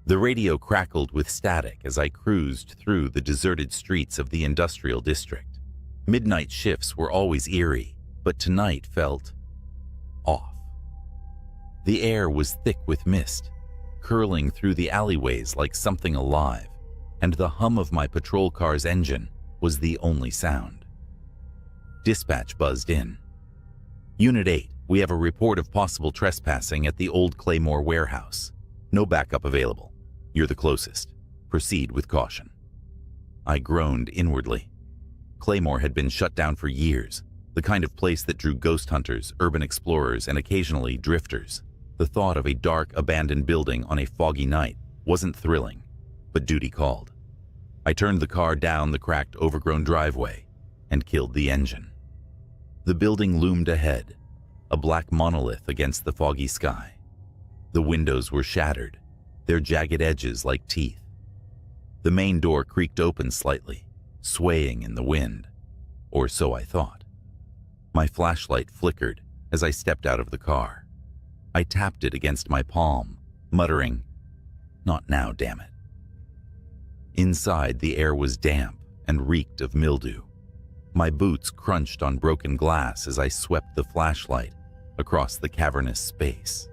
The radio crackled with static as I cruised through the deserted streets of the industrial district. Midnight shifts were always eerie, but tonight felt off. The air was thick with mist, curling through the alleyways like something alive, and the hum of my patrol car's engine was the only sound. Dispatch buzzed in. Unit 8, we have a report of possible trespassing at the old Claymore warehouse. No backup available. You're the closest. Proceed with caution. I groaned inwardly. Claymore had been shut down for years, the kind of place that drew ghost hunters, urban explorers, and occasionally drifters. The thought of a dark, abandoned building on a foggy night wasn't thrilling, but duty called. I turned the car down the cracked, overgrown driveway and killed the engine. The building loomed ahead, a black monolith against the foggy sky. The windows were shattered, their jagged edges like teeth. The main door creaked open slightly, swaying in the wind, or so I thought. My flashlight flickered as I stepped out of the car. I tapped it against my palm, muttering, "Not now, damn it." Inside, the air was damp and reeked of mildew. My boots crunched on broken glass as I swept the flashlight across the cavernous space.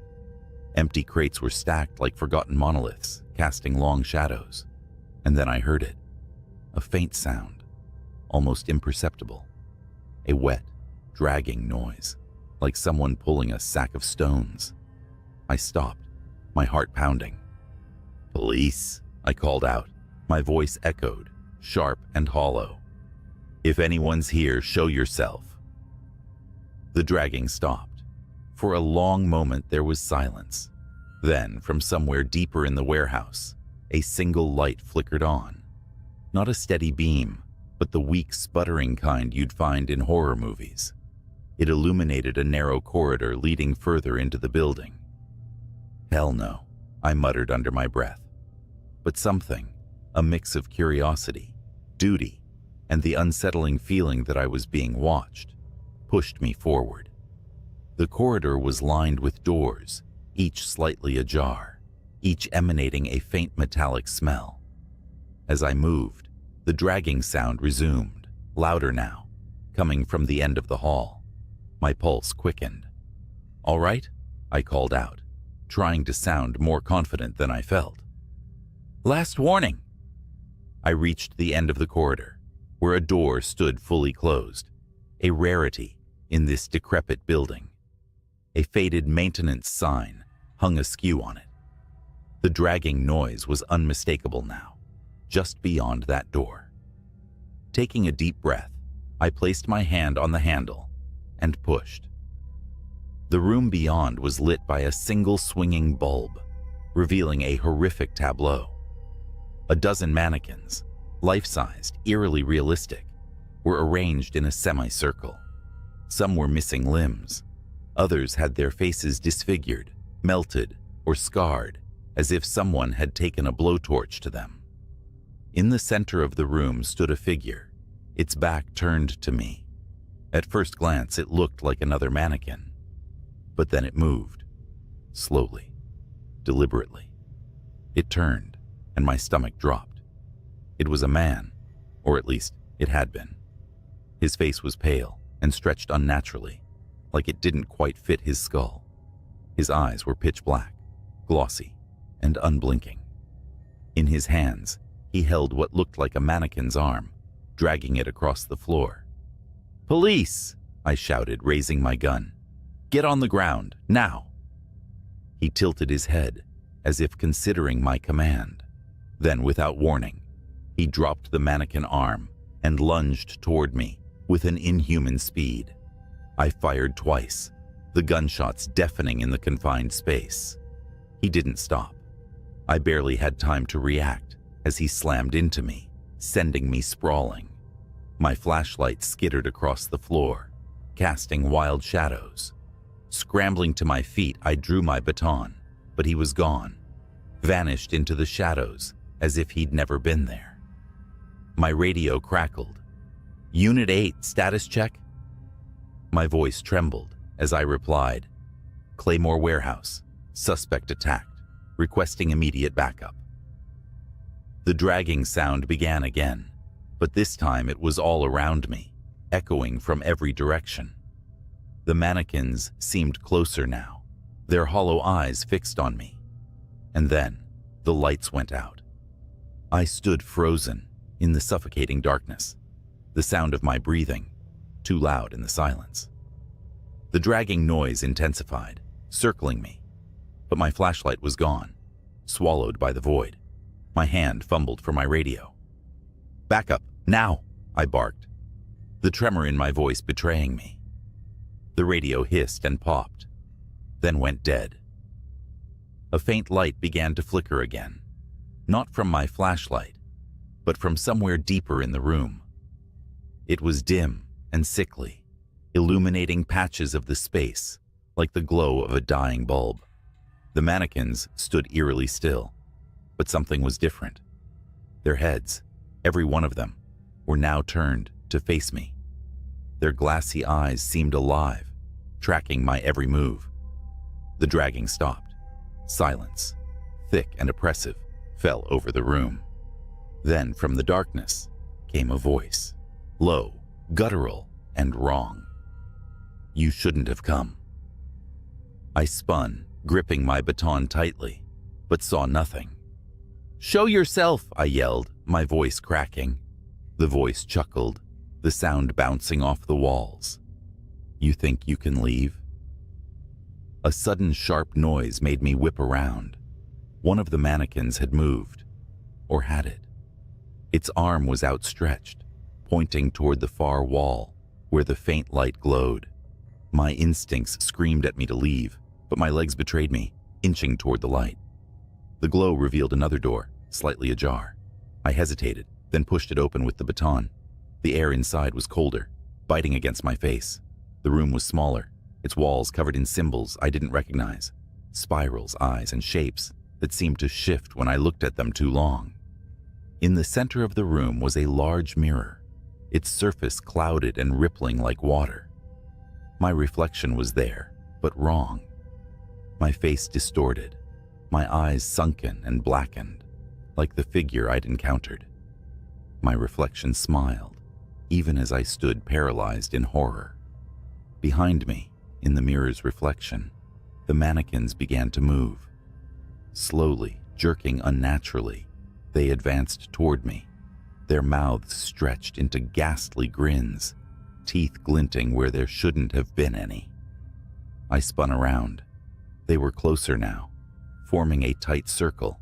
Empty crates were stacked like forgotten monoliths, casting long shadows. And then I heard it. A faint sound, almost imperceptible. A wet, dragging noise, like someone pulling a sack of stones. I stopped, my heart pounding. "Police," I called out. My voice echoed, sharp and hollow. "If anyone's here, show yourself." The dragging stopped. For a long moment there was silence. Then, from somewhere deeper in the warehouse, a single light flickered on. Not a steady beam, but the weak, sputtering kind you'd find in horror movies. It illuminated a narrow corridor leading further into the building. "Hell no," I muttered under my breath. But something, a mix of curiosity, duty, and the unsettling feeling that I was being watched, pushed me forward. The corridor was lined with doors, each slightly ajar, each emanating a faint metallic smell. As I moved, the dragging sound resumed, louder now, coming from the end of the hall. My pulse quickened. "All right?" I called out, trying to sound more confident than I felt. "Last warning." I reached the end of the corridor, where a door stood fully closed, a rarity in this decrepit building. A faded maintenance sign hung askew on it. The dragging noise was unmistakable now, just beyond that door. Taking a deep breath, I placed my hand on the handle and pushed. The room beyond was lit by a single swinging bulb, revealing a horrific tableau. A dozen mannequins, life-sized, eerily realistic, were arranged in a semicircle. Some were missing limbs. Others had their faces disfigured, melted, or scarred, as if someone had taken a blowtorch to them. In the center of the room stood a figure, its back turned to me. At first glance, it looked like another mannequin. But then it moved, slowly, deliberately. It turned, and my stomach dropped. It was a man, or at least it had been. His face was pale and stretched unnaturally, like it didn't quite fit his skull. His eyes were pitch black, glossy, and unblinking. In his hands, he held what looked like a mannequin's arm, dragging it across the floor. "Police!" I shouted, raising my gun. "Get on the ground, now!" He tilted his head, as if considering my command. Then, without warning, he dropped the mannequin arm and lunged toward me with an inhuman speed. I fired twice, the gunshots deafening in the confined space. He didn't stop. I barely had time to react as he slammed into me, sending me sprawling. My flashlight skittered across the floor, casting wild shadows. Scrambling to my feet, I drew my baton, but he was gone, vanished into the shadows as if he'd never been there. My radio crackled. "Unit 8, status check?" My voice trembled as I replied, "Claymore Warehouse, suspect attacked, requesting immediate backup." The dragging sound began again, but this time it was all around me, echoing from every direction. The mannequins seemed closer now, their hollow eyes fixed on me. And then the lights went out. I stood frozen in the suffocating darkness, the sound of my breathing too loud in the silence. The dragging noise intensified, circling me, but my flashlight was gone, swallowed by the void. My hand fumbled for my radio. "Back up, now!" I barked, the tremor in my voice betraying me. The radio hissed and popped, then went dead. A faint light began to flicker again, not from my flashlight, but from somewhere deeper in the room. It was dim and sickly, illuminating patches of the space like the glow of a dying bulb. The mannequins stood eerily still, but something was different. Their heads, every one of them, were now turned to face me. Their glassy eyes seemed alive, tracking my every move. The dragging stopped. Silence, thick and oppressive, fell over the room. Then from the darkness came a voice, low, guttural, and wrong. "You shouldn't have come." I spun, gripping my baton tightly, but saw nothing. "Show yourself," I yelled, my voice cracking. The voice chuckled, the sound bouncing off the walls. "You think you can leave?" A sudden sharp noise made me whip around. One of the mannequins had moved, or had it? Its arm was outstretched, pointing toward the far wall, where the faint light glowed. My instincts screamed at me to leave, but my legs betrayed me, inching toward the light. The glow revealed another door, slightly ajar. I hesitated, then pushed it open with the baton. The air inside was colder, biting against my face. The room was smaller, its walls covered in symbols I didn't recognize, spirals, eyes, and shapes that seemed to shift when I looked at them too long. In the center of the room was a large mirror, its surface clouded and rippling like water. My reflection was there, but wrong. My face distorted, my eyes sunken and blackened, like the figure I'd encountered. My reflection smiled, even as I stood paralyzed in horror. Behind me, in the mirror's reflection, the mannequins began to move. Slowly, jerking unnaturally, they advanced toward me, their mouths stretched into ghastly grins, teeth glinting where there shouldn't have been any. I spun around. They were closer now, forming a tight circle,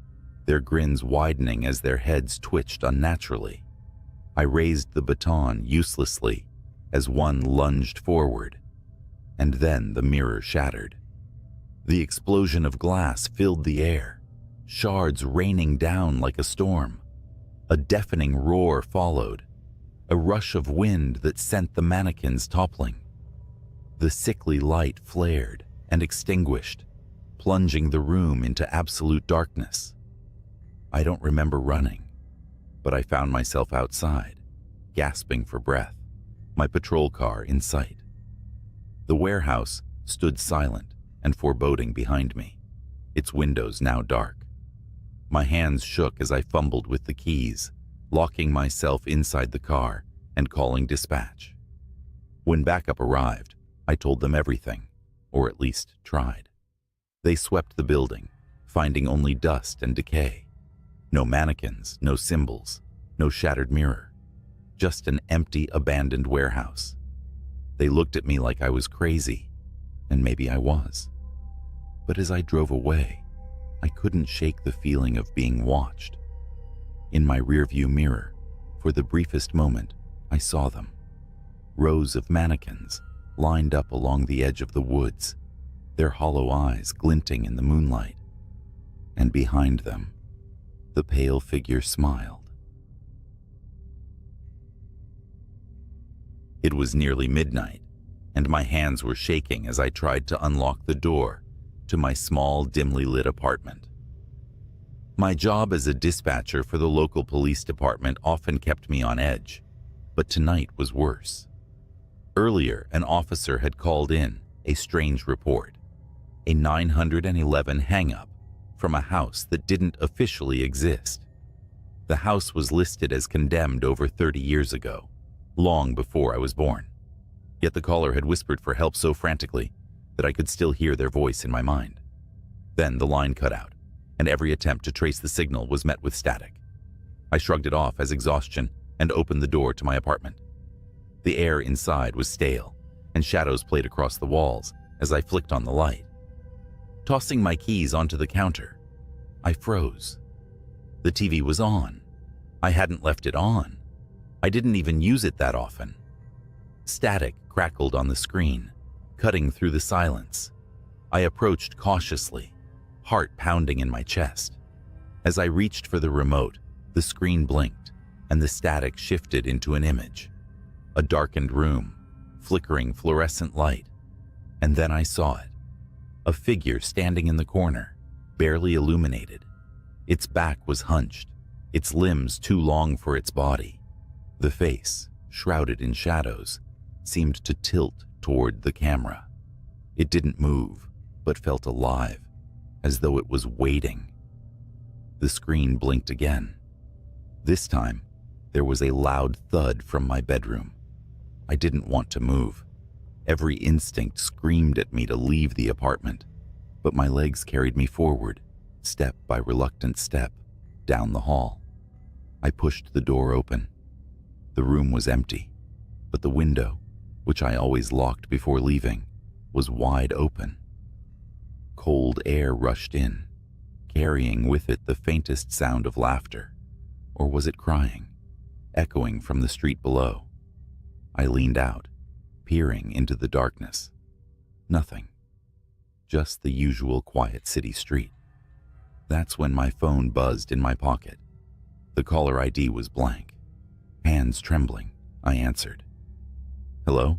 their grins widening as their heads twitched unnaturally. I raised the baton uselessly as one lunged forward, and then the mirror shattered. The explosion of glass filled the air, shards raining down like a storm. A deafening roar followed, a rush of wind that sent the mannequins toppling. The sickly light flared and extinguished, plunging the room into absolute darkness. I don't remember running, but I found myself outside, gasping for breath, my patrol car in sight. The warehouse stood silent and foreboding behind me, its windows now dark. My hands shook as I fumbled with the keys, locking myself inside the car and calling dispatch. When backup arrived, I told them everything, or at least tried. They swept the building, finding only dust and decay. No mannequins, no symbols, no shattered mirror, just an empty, abandoned warehouse. They looked at me like I was crazy, and maybe I was. But as I drove away, I couldn't shake the feeling of being watched. In my rearview mirror, for the briefest moment, I saw them. Rows of mannequins lined up along the edge of the woods, their hollow eyes glinting in the moonlight. And behind them, the pale figure smiled. It was nearly midnight, and my hands were shaking as I tried to unlock the door to my small, dimly lit apartment. My job as a dispatcher for the local police department often kept me on edge, but tonight was worse. Earlier, an officer had called in a strange report, a 911 hang-up from a house that didn't officially exist. The house was listed as condemned over 30 years ago, long before I was born. Yet the caller had whispered for help so frantically that I could still hear their voice in my mind. Then the line cut out, and every attempt to trace the signal was met with static. I shrugged it off as exhaustion and opened the door to my apartment. The air inside was stale, and shadows played across the walls as I flicked on the light. Tossing my keys onto the counter, I froze. The TV was on. I hadn't left it on. I didn't even use it that often. Static crackled on the screen, cutting through the silence. I approached cautiously, heart pounding in my chest. As I reached for the remote, the screen blinked, and the static shifted into an image. A darkened room, flickering fluorescent light. And then I saw it. A figure standing in the corner, barely illuminated. Its back was hunched, its limbs too long for its body. The face, shrouded in shadows, seemed to tilt toward the camera. It didn't move, but felt alive, as though it was waiting. The screen blinked again. This time, there was a loud thud from my bedroom. I didn't want to move. Every instinct screamed at me to leave the apartment, but my legs carried me forward, step by reluctant step, down the hall. I pushed the door open. The room was empty, but the window, which I always locked before leaving, was wide open. Cold air rushed in, carrying with it the faintest sound of laughter. Or was it crying, echoing from the street below? I leaned out, peering into the darkness. Nothing. Just the usual quiet city street. That's when my phone buzzed in my pocket. The caller ID was blank. Hands trembling, I answered. Hello?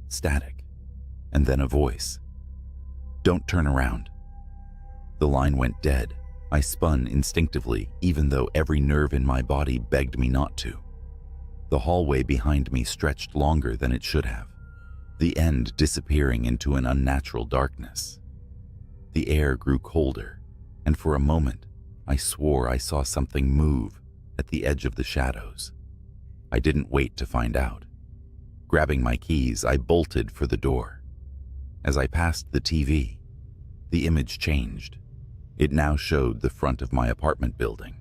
Static. And then a voice. Don't turn around. The line went dead. I spun instinctively, even though every nerve in my body begged me not to. The hallway behind me stretched longer than it should have, the end disappearing into an unnatural darkness. The air grew colder, and for a moment, I swore I saw something move at the edge of the shadows. I didn't wait to find out. Grabbing my keys, I bolted for the door. As I passed the TV, the image changed. It now showed the front of my apartment building.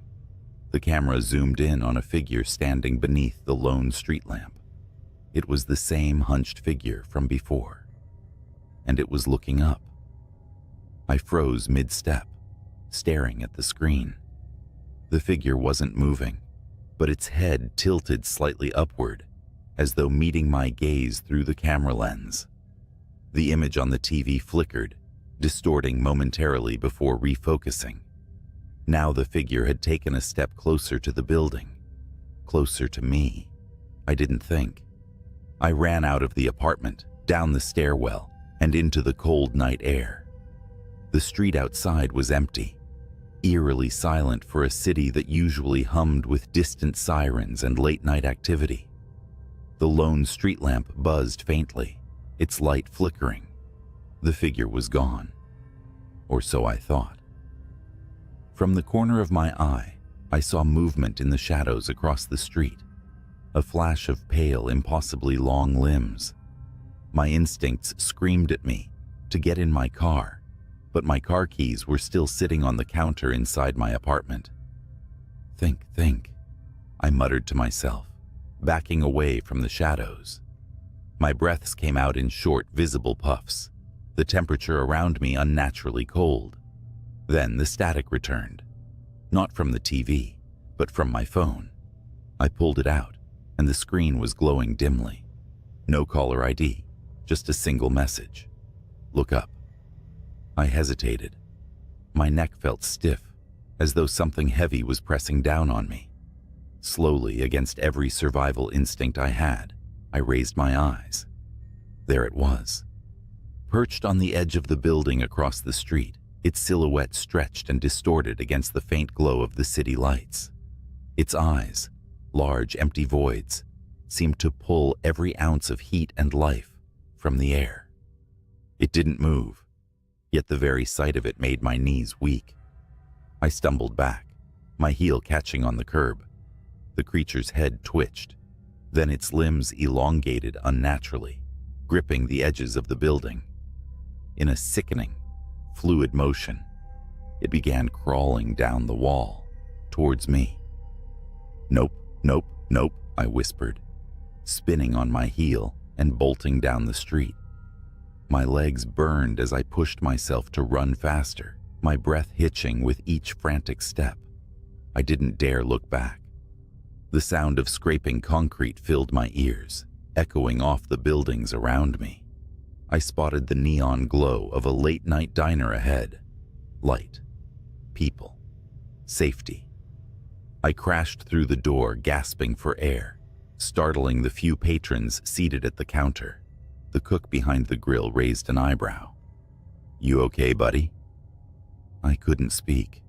The camera zoomed in on a figure standing beneath the lone street lamp. It was the same hunched figure from before, and it was looking up. I froze mid-step, staring at the screen. The figure wasn't moving, but its head tilted slightly upward, as though meeting my gaze through the camera lens. The image on the TV flickered, distorting momentarily before refocusing. Now the figure had taken a step closer to the building, closer to me. I didn't think. I ran out of the apartment, down the stairwell, and into the cold night air. The street outside was empty, eerily silent for a city that usually hummed with distant sirens and late-night activity. The lone street lamp buzzed faintly, its light flickering. The figure was gone, or so I thought. From the corner of my eye, I saw movement in the shadows across the street, a flash of pale, impossibly long limbs. My instincts screamed at me to get in my car, but my car keys were still sitting on the counter inside my apartment. Think, I muttered to myself, backing away from the shadows. My breaths came out in short, visible puffs, the temperature around me unnaturally cold. Then the static returned, not from the TV, but from my phone. I pulled it out, and the screen was glowing dimly. No caller ID, just a single message. Look up. I hesitated. My neck felt stiff, as though something heavy was pressing down on me. Slowly, against every survival instinct I had, I raised my eyes. There it was. Perched on the edge of the building across the street, its silhouette stretched and distorted against the faint glow of the city lights. Its eyes, large empty voids, seemed to pull every ounce of heat and life from the air. It didn't move, yet the very sight of it made my knees weak. I stumbled back, my heel catching on the curb. The creature's head twitched, then its limbs elongated unnaturally, gripping the edges of the building. In a sickening, fluid motion, it began crawling down the wall, towards me. "Nope, nope, nope," I whispered, spinning on my heel and bolting down the street. My legs burned as I pushed myself to run faster, my breath hitching with each frantic step. I didn't dare look back. The sound of scraping concrete filled my ears, echoing off the buildings around me. I spotted the neon glow of a late-night diner ahead. Light, people, safety. I crashed through the door, gasping for air, startling the few patrons seated at the counter. The cook behind the grill raised an eyebrow. "You okay, buddy?" I couldn't speak.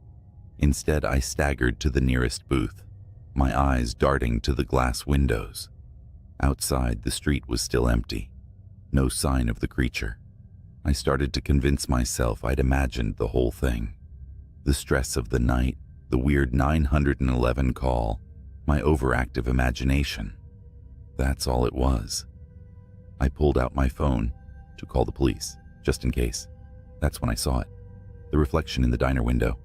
Instead, I staggered to the nearest booth, my eyes darting to the glass windows. Outside, the street was still empty. No sign of the creature. I started to convince myself I'd imagined the whole thing. The stress of the night, the weird 911 call, my overactive imagination. That's all it was. I pulled out my phone to call the police, just in case. That's when I saw it. The reflection in the diner window.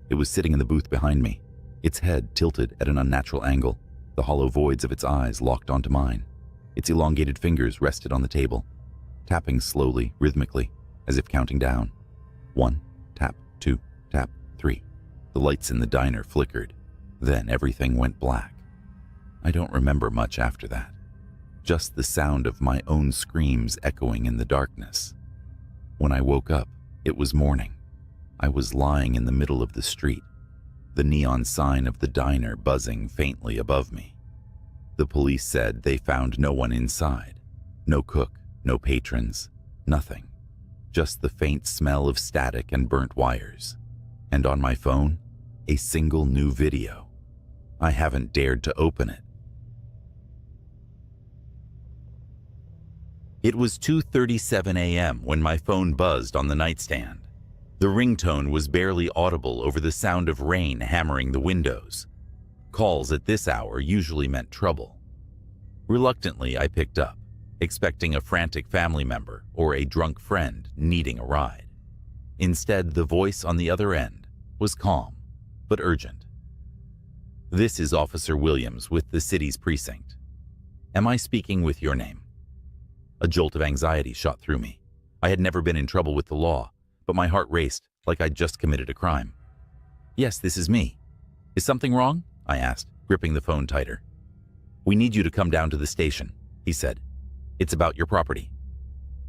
It was sitting in the booth behind me, its head tilted at an unnatural angle, the hollow voids of its eyes locked onto mine. Its elongated fingers rested on the table, tapping slowly, rhythmically, as if counting down. 1, tap, 2, tap, 3. The lights in the diner flickered. Then everything went black. I don't remember much after that. Just the sound of my own screams echoing in the darkness. When I woke up, it was morning. I was lying in the middle of the street, the neon sign of the diner buzzing faintly above me. The police said they found no one inside. No cook, no patrons, nothing. Just the faint smell of static and burnt wires. And on my phone, a single new video. I haven't dared to open it. It was 2:37 a.m. when my phone buzzed on the nightstand. The ringtone was barely audible over the sound of rain hammering the windows. Calls at this hour usually meant trouble. Reluctantly, I picked up, expecting a frantic family member or a drunk friend needing a ride. Instead, the voice on the other end was calm, but urgent. "This is Officer Williams with the city's precinct. Am I speaking with your name?" A jolt of anxiety shot through me. I had never been in trouble with the law, but my heart raced like I'd just committed a crime. "Yes, this is me. Is something wrong?" I asked, gripping the phone tighter. "We need you to come down to the station," he said. "It's about your property."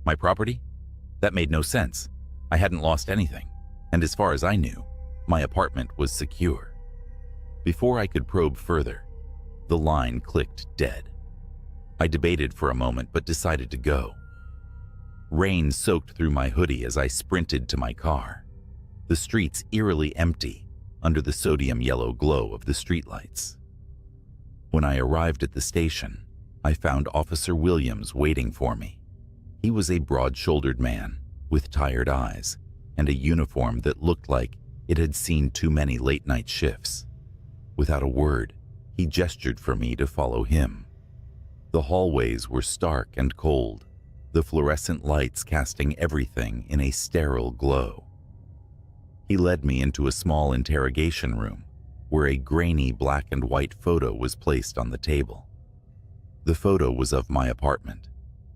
My property? That made no sense. I hadn't lost anything, and as far as I knew, my apartment was secure. Before I could probe further, the line clicked dead. I debated for a moment but decided to go. Rain soaked through my hoodie as I sprinted to my car, the streets eerily empty under the sodium yellow glow of the streetlights. When I arrived at the station, I found Officer Williams waiting for me. He was a broad-shouldered man with tired eyes and a uniform that looked like it had seen too many late-night shifts. Without a word, he gestured for me to follow him. The hallways were stark and cold, the fluorescent lights casting everything in a sterile glow. He led me into a small interrogation room where a grainy black and white photo was placed on the table. The photo was of my apartment,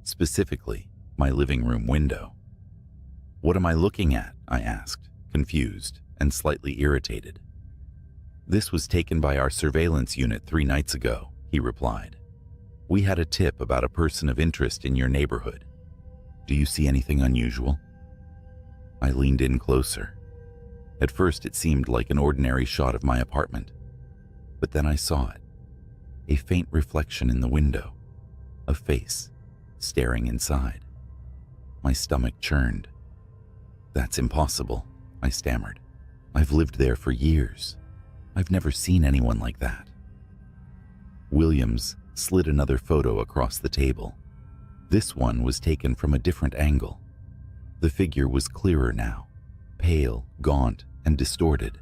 specifically my living room window. "What am I looking at?" I asked, confused and slightly irritated. "This was taken by our surveillance unit 3 nights ago," he replied. "We had a tip about a person of interest in your neighborhood. Do you see anything unusual?" I leaned in closer. At first, it seemed like an ordinary shot of my apartment, but then I saw it. A faint reflection in the window, a face staring inside. My stomach churned. "That's impossible," I stammered. "I've lived there for years. I've never seen anyone like that." Williams slid another photo across the table. This one was taken from a different angle. The figure was clearer now, pale, gaunt, and distorted.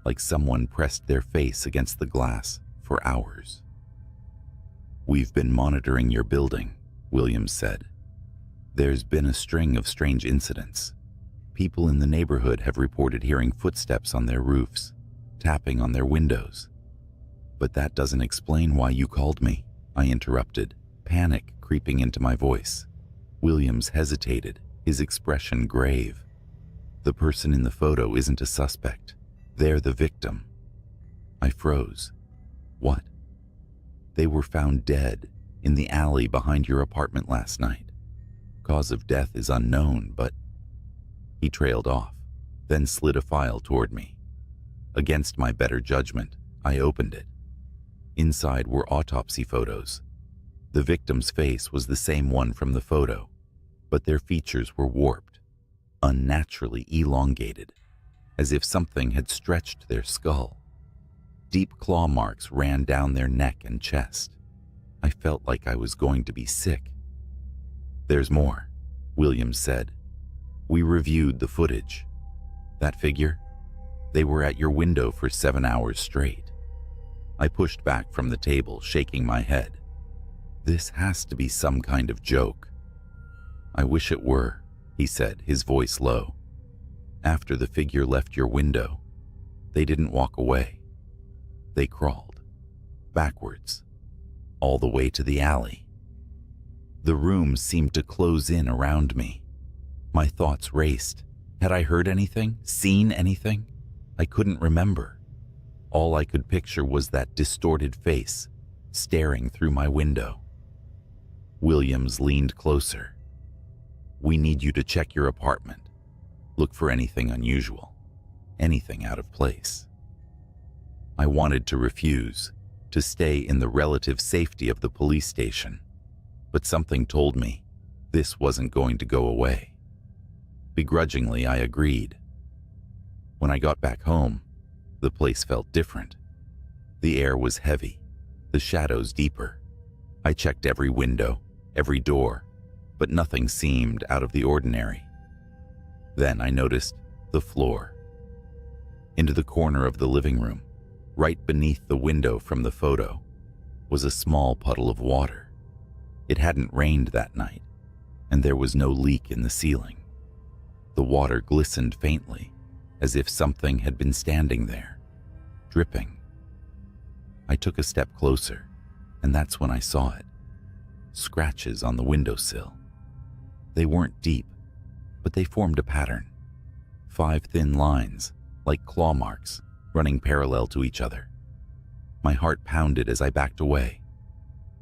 like someone pressed their face against the glass for hours. "We've been monitoring your building," Williams said. "There's been a string of strange incidents. People in the neighborhood have reported hearing footsteps on their roofs, tapping on their windows." "But that doesn't explain why you called me," I interrupted, panic creeping into my voice. Williams hesitated, his expression grave. "The person in the photo isn't a suspect. They're the victim." I froze. "What?" "They were found dead in the alley behind your apartment last night. Cause of death is unknown, but..." He trailed off, then slid a file toward me. Against my better judgment, I opened it. Inside were autopsy photos. The victim's face was the same one from the photo, but their features were warped, unnaturally elongated, as if something had stretched their skull. Deep claw marks ran down their neck and chest. I felt like I was going to be sick. "There's more," Williams said. "We reviewed the footage. That figure? They were at your window for 7 hours straight." I pushed back from the table, shaking my head. "This has to be some kind of joke." "I wish it were," he said, his voice low. "After the figure left your window, they didn't walk away. They crawled, backwards, all the way to the alley." The room seemed to close in around me. My thoughts raced. Had I heard anything? Seen anything? I couldn't remember. All I could picture was that distorted face staring through my window. Williams leaned closer. "We need you to check your apartment. Look for anything unusual, anything out of place." I wanted to refuse, to stay in the relative safety of the police station, but something told me this wasn't going to go away. Begrudgingly, I agreed. When I got back home, the place felt different. The air was heavy, the shadows deeper. I checked every window, every door, but nothing seemed out of the ordinary. Then I noticed the floor. Into the corner of the living room, right beneath the window from the photo, was a small puddle of water. It hadn't rained that night, and there was no leak in the ceiling. The water glistened faintly, as if something had been standing there, dripping. I took a step closer, and that's when I saw it. Scratches on the windowsill. They weren't deep, but they formed a pattern. 5 thin lines, like claw marks, running parallel to each other. My heart pounded as I backed away.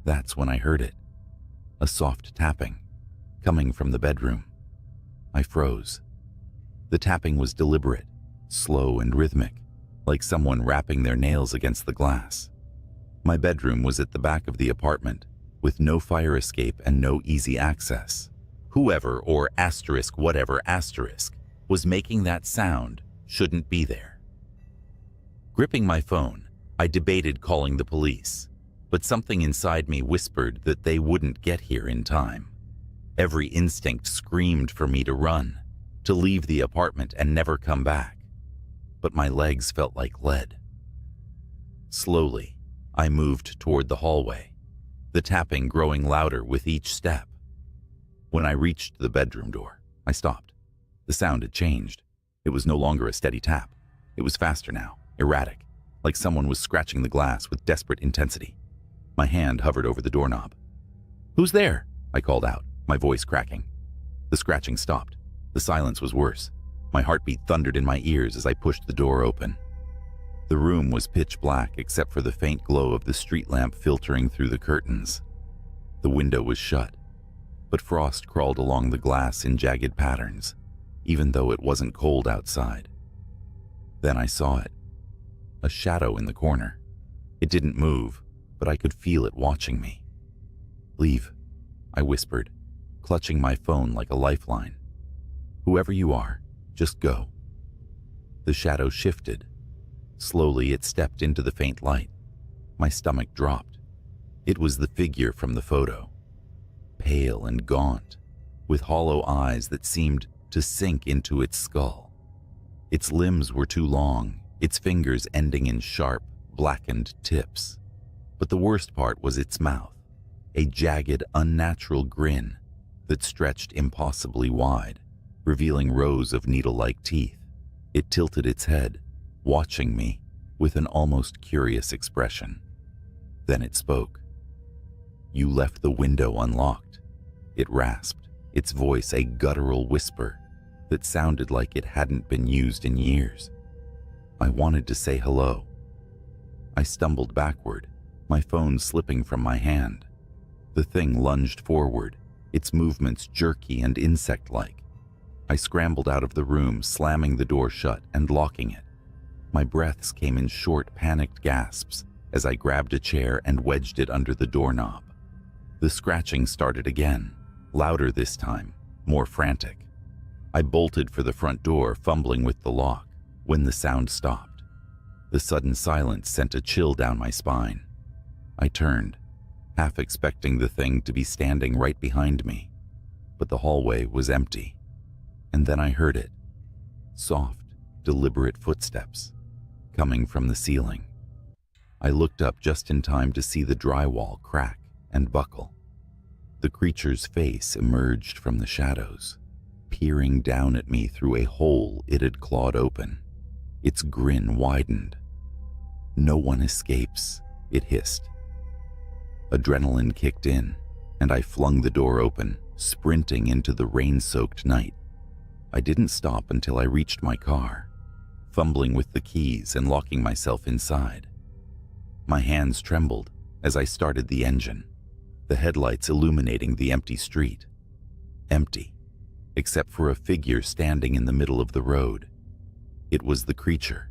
That's when I heard it. A soft tapping, coming from the bedroom. I froze. The tapping was deliberate, slow and rhythmic, like someone rapping their nails against the glass. My bedroom was at the back of the apartment, with no fire escape and no easy access. Whoever or asterisk whatever asterisk was making that sound shouldn't be there. Gripping my phone, I debated calling the police, but something inside me whispered that they wouldn't get here in time. Every instinct screamed for me to run, to leave the apartment and never come back. But my legs felt like lead. Slowly, I moved toward the hallway, the tapping growing louder with each step. When I reached the bedroom door, I stopped. The sound had changed. It was no longer a steady tap. It was faster now, erratic, like someone was scratching the glass with desperate intensity. My hand hovered over the doorknob. "Who's there?" I called out, my voice cracking. The scratching stopped. The silence was worse. My heartbeat thundered in my ears as I pushed the door open. The room was pitch black except for the faint glow of the street lamp filtering through the curtains. The window was shut, but frost crawled along the glass in jagged patterns, even though it wasn't cold outside. Then I saw it. A shadow in the corner. It didn't move, but I could feel it watching me. "Leave," I whispered, clutching my phone like a lifeline. "Whoever you are, just go." The shadow shifted. Slowly, it stepped into the faint light. My stomach dropped. It was the figure from the photo. Pale and gaunt, with hollow eyes that seemed to sink into its skull. Its limbs were too long, its fingers ending in sharp, blackened tips. But the worst part was its mouth, a jagged, unnatural grin that stretched impossibly wide, revealing rows of needle-like teeth. It tilted its head, watching me with an almost curious expression. Then it spoke. "You left the window unlocked," it rasped, its voice a guttural whisper that sounded like it hadn't been used in years. I wanted to say hello. I stumbled backward, my phone slipping from my hand. The thing lunged forward, its movements jerky and insect-like. I scrambled out of the room, slamming the door shut and locking it. My breaths came in short, panicked gasps as I grabbed a chair and wedged it under the doorknob. The scratching started again, louder this time, more frantic. I bolted for the front door, fumbling with the lock, when the sound stopped. The sudden silence sent a chill down my spine. I turned, half expecting the thing to be standing right behind me, but the hallway was empty. And then I heard it. Soft, deliberate footsteps, coming from the ceiling. I looked up just in time to see the drywall crack and buckle. The creature's face emerged from the shadows, peering down at me through a hole it had clawed open. Its grin widened. "No one escapes," it hissed. Adrenaline kicked in, and I flung the door open, sprinting into the rain-soaked night. I didn't stop until I reached my car, fumbling with the keys and locking myself inside. My hands trembled as I started the engine, the headlights illuminating the empty street. Empty, except for a figure standing in the middle of the road. It was the creature.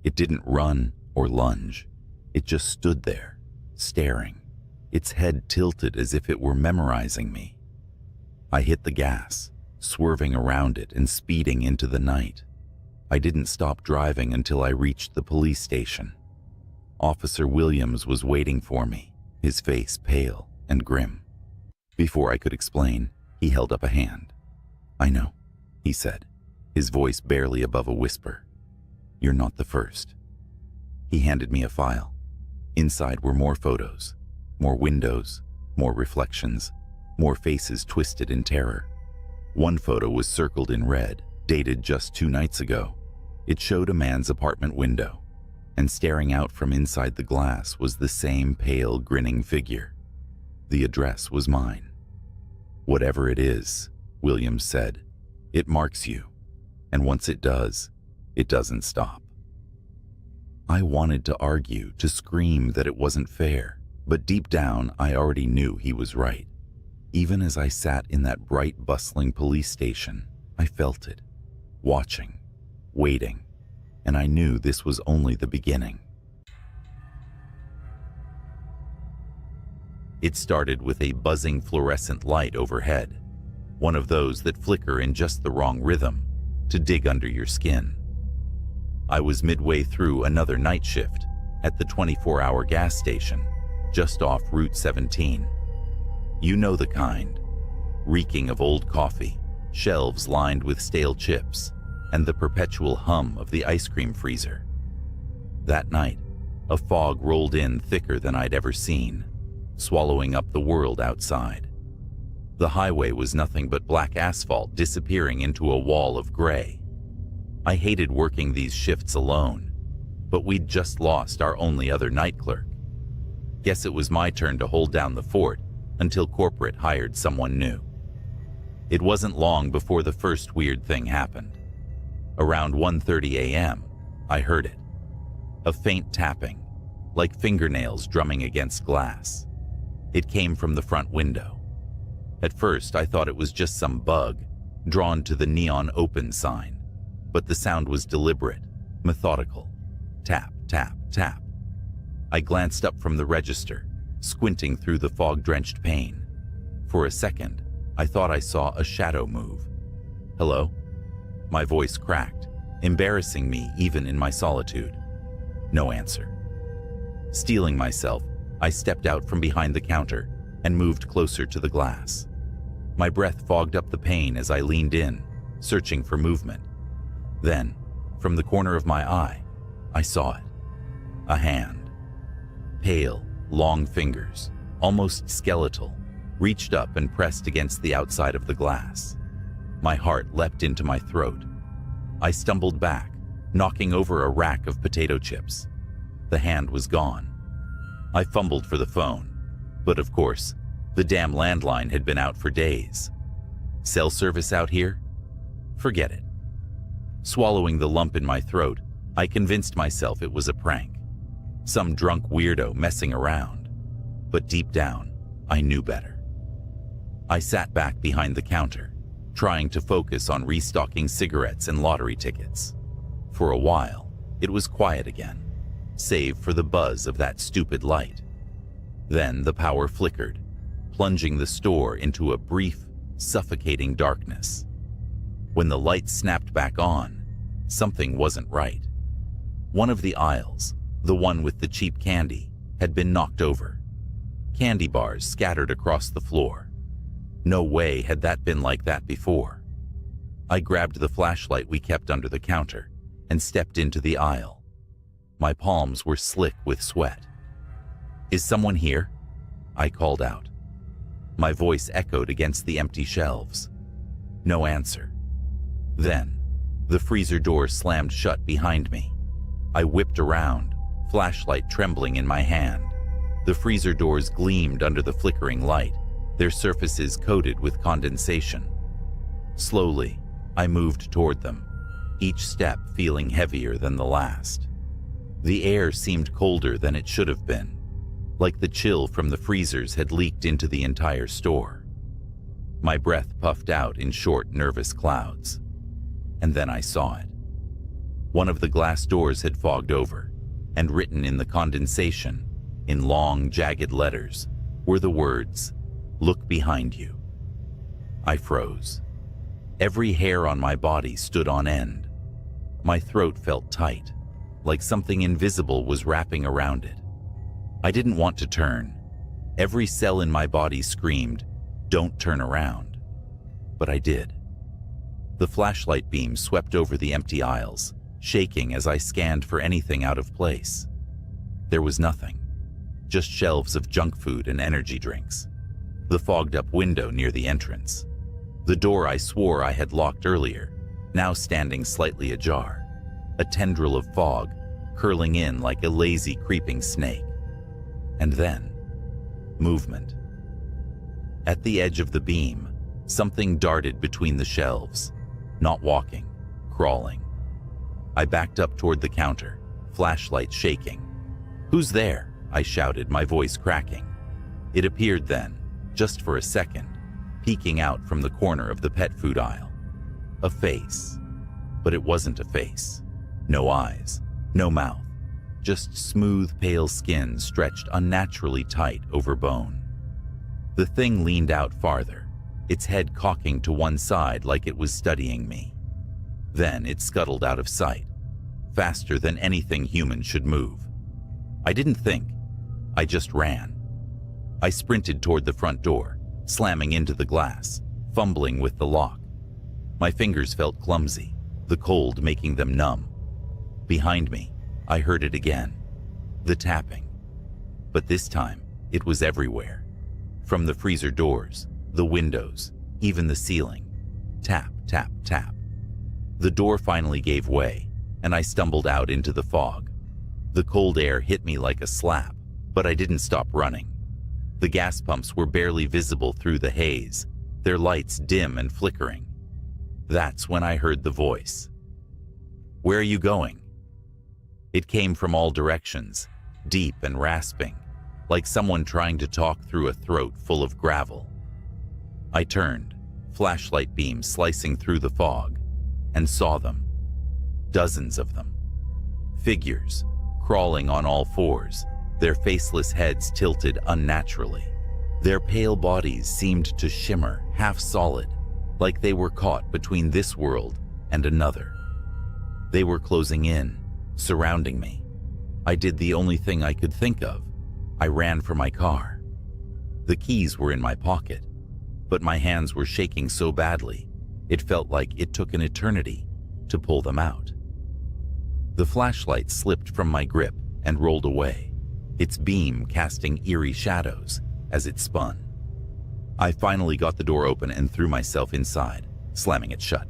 It didn't run or lunge. It just stood there, staring, its head tilted as if it were memorizing me. I hit the gas, swerving around it and speeding into the night. I didn't stop driving until I reached the police station. Officer Williams was waiting for me, his face pale and grim. Before I could explain, he held up a hand. "I know," he said, his voice barely above a whisper. "You're not the first." He handed me a file. Inside were more photos, more windows, more reflections, more faces twisted in terror. One photo was circled in red, dated just 2 nights ago. It showed a man's apartment window, and staring out from inside the glass was the same pale, grinning figure. The address was mine. "Whatever it is," Williams said, "it marks you, and once it does, it doesn't stop." I wanted to argue, to scream that it wasn't fair, but deep down I already knew he was right. Even as I sat in that bright, bustling police station, I felt it, watching, waiting, and I knew this was only the beginning. It started with a buzzing fluorescent light overhead, one of those that flicker in just the wrong rhythm to dig under your skin. I was midway through another night shift at the 24-hour gas station, just off Route 17. You know the kind, reeking of old coffee, shelves lined with stale chips, and the perpetual hum of the ice cream freezer. That night, a fog rolled in thicker than I'd ever seen, swallowing up the world outside. The highway was nothing but black asphalt disappearing into a wall of gray. I hated working these shifts alone, but we'd just lost our only other night clerk. Guess it was my turn to hold down the fort until corporate hired someone new. It wasn't long before the first weird thing happened. Around 1:30 a.m., I heard it. A faint tapping, like fingernails drumming against glass. It came from the front window. At first, I thought it was just some bug drawn to the neon open sign, but the sound was deliberate, methodical. Tap, tap, tap. I glanced up from the register, squinting through the fog-drenched pane. For a second, I thought I saw a shadow move. "Hello?" My voice cracked, embarrassing me even in my solitude. No answer. Steeling myself, I stepped out from behind the counter and moved closer to the glass. My breath fogged up the pane as I leaned in, searching for movement. Then, from the corner of my eye, I saw it. A hand. Pale, long fingers, almost skeletal, reached up and pressed against the outside of the glass. My heart leapt into my throat. I stumbled back, knocking over a rack of potato chips. The hand was gone. I fumbled for the phone, but of course, the damn landline had been out for days. Cell service out here? Forget it. Swallowing the lump in my throat, I convinced myself it was a prank. Some drunk weirdo messing around. But deep down, I knew better. I sat back behind the counter, trying to focus on restocking cigarettes and lottery tickets. For a while, it was quiet again, save for the buzz of that stupid light. Then the power flickered, plunging the store into a brief, suffocating darkness. When the light snapped back on, something wasn't right. One of the aisles, the one with the cheap candy, had been knocked over. Candy bars scattered across the floor. No way had that been like that before. I grabbed the flashlight we kept under the counter and stepped into the aisle. My palms were slick with sweat. "Is someone here?" I called out. My voice echoed against the empty shelves. No answer. Then, the freezer door slammed shut behind me. I whipped around, flashlight trembling in my hand. The freezer doors gleamed under the flickering light, their surfaces coated with condensation. Slowly, I moved toward them, each step feeling heavier than the last. The air seemed colder than it should have been, like the chill from the freezers had leaked into the entire store. My breath puffed out in short, nervous clouds. And then I saw it. One of the glass doors had fogged over, and written in the condensation, in long, jagged letters, were the words, "Look behind you." I froze. Every hair on my body stood on end. My throat felt tight, like something invisible was wrapping around it. I didn't want to turn. Every cell in my body screamed, "Don't turn around." But I did. The flashlight beam swept over the empty aisles, shaking as I scanned for anything out of place. There was nothing, just shelves of junk food and energy drinks. The fogged-up window near the entrance. The door I swore I had locked earlier, now standing slightly ajar. A tendril of fog, curling in like a lazy, creeping snake. And then, movement. At the edge of the beam, something darted between the shelves. Not walking, crawling. I backed up toward the counter, flashlight shaking. "Who's there?" I shouted, my voice cracking. It appeared then, just for a second, peeking out from the corner of the pet food aisle. A face. But it wasn't a face. No eyes, no mouth, just smooth, pale skin stretched unnaturally tight over bone. The thing leaned out farther, its head cocking to one side like it was studying me. Then it scuttled out of sight, faster than anything human should move. I didn't think, I just ran. I sprinted toward the front door, slamming into the glass, fumbling with the lock. My fingers felt clumsy, the cold making them numb. Behind me, I heard it again, the tapping. But this time, it was everywhere. From the freezer doors, the windows, even the ceiling. Tap, tap, tap. The door finally gave way, and I stumbled out into the fog. The cold air hit me like a slap, but I didn't stop running. The gas pumps were barely visible through the haze, their lights dim and flickering. That's when I heard the voice. "Where are you going?" It came from all directions, deep and rasping, like someone trying to talk through a throat full of gravel. I turned, flashlight beam slicing through the fog, and saw them. Dozens of them. Figures, crawling on all fours, their faceless heads tilted unnaturally. Their pale bodies seemed to shimmer, half solid, like they were caught between this world and another. They were closing in, surrounding me. I did the only thing I could think of. I ran for my car. The keys were in my pocket, but my hands were shaking so badly, it felt like it took an eternity to pull them out. The flashlight slipped from my grip and rolled away, its beam casting eerie shadows as it spun. I finally got the door open and threw myself inside, slamming it shut.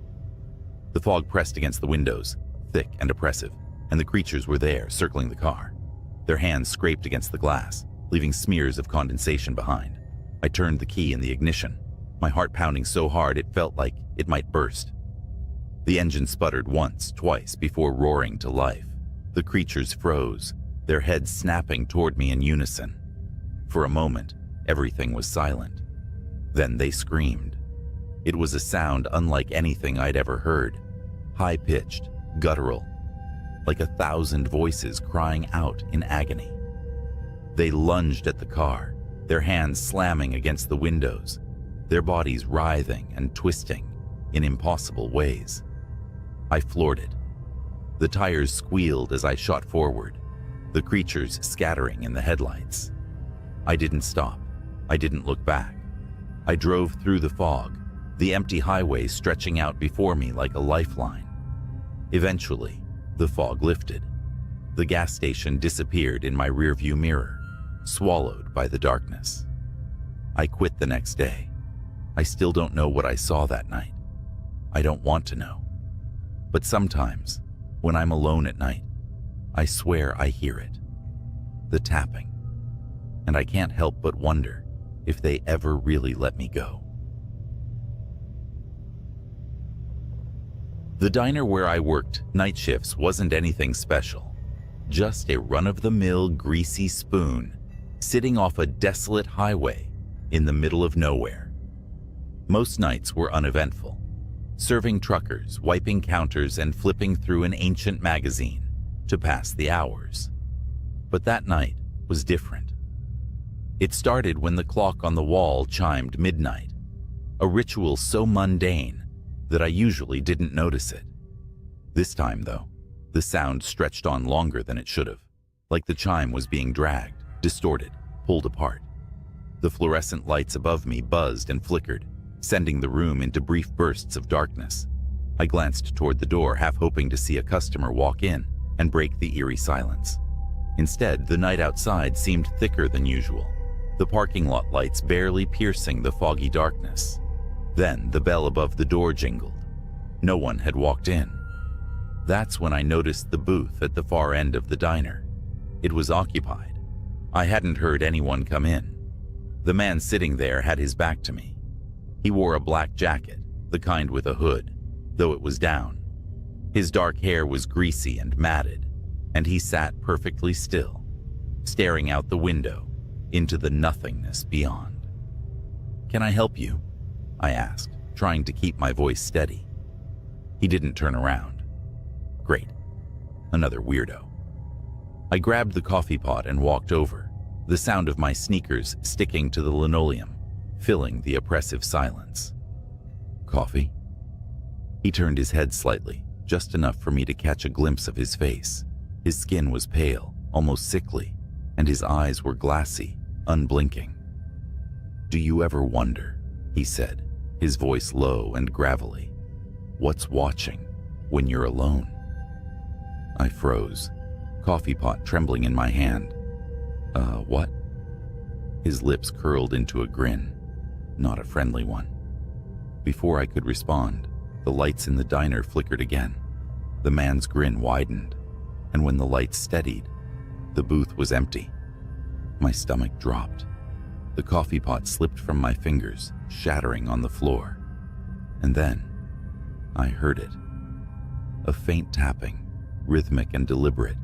The fog pressed against the windows, thick and oppressive, and the creatures were there, circling the car. Their hands scraped against the glass, leaving smears of condensation behind. I turned the key in the ignition, my heart pounding so hard it felt like it might burst. The engine sputtered once, twice, before roaring to life. The creatures froze, their heads snapping toward me in unison. For a moment, everything was silent. Then they screamed. It was a sound unlike anything I'd ever heard, high-pitched, guttural, like 1,000 voices crying out in agony. They lunged at the car, their hands slamming against the windows, their bodies writhing and twisting in impossible ways. I floored it. The tires squealed as I shot forward, the creatures scattering in the headlights. I didn't stop. I didn't look back. I drove through the fog, the empty highway stretching out before me like a lifeline. Eventually, the fog lifted. The gas station disappeared in my rearview mirror, swallowed by the darkness. I quit the next day. I still don't know what I saw that night. I don't want to know. But sometimes, when I'm alone at night, I swear I hear it. The tapping. And I can't help but wonder if they ever really let me go. The diner where I worked night shifts wasn't anything special. Just a run-of-the-mill greasy spoon sitting off a desolate highway in the middle of nowhere. Most nights were uneventful, serving truckers, wiping counters, and flipping through an ancient magazine to pass the hours. But that night was different. It started when the clock on the wall chimed midnight, a ritual so mundane that I usually didn't notice it. This time, though, the sound stretched on longer than it should have, like the chime was being dragged, distorted, pulled apart. The fluorescent lights above me buzzed and flickered, sending the room into brief bursts of darkness. I glanced toward the door, half hoping to see a customer walk in and break the eerie silence. Instead, the night outside seemed thicker than usual, the parking lot lights barely piercing the foggy darkness. Then the bell above the door jingled. No one had walked in. That's when I noticed the booth at the far end of the diner. It was occupied. I hadn't heard anyone come in. The man sitting there had his back to me. He wore a black jacket, the kind with a hood, though it was down. His dark hair was greasy and matted, and he sat perfectly still, staring out the window into the nothingness beyond. "Can I help you?" I asked, trying to keep my voice steady. He didn't turn around. Great. Another weirdo. I grabbed the coffee pot and walked over, the sound of my sneakers sticking to the linoleum, filling the oppressive silence. "Coffee?" He turned his head slightly, just enough for me to catch a glimpse of his face. His skin was pale, almost sickly, and his eyes were glassy, unblinking. "Do you ever wonder," he said, his voice low and gravelly, "what's watching when you're alone?" I froze, coffee pot trembling in my hand. What?" His lips curled into a grin, not a friendly one. Before I could respond, the lights in the diner flickered again. The man's grin widened, and when the lights steadied, the booth was empty. My stomach dropped. The coffee pot slipped from my fingers, shattering on the floor. And then, I heard it. A faint tapping, rhythmic and deliberate,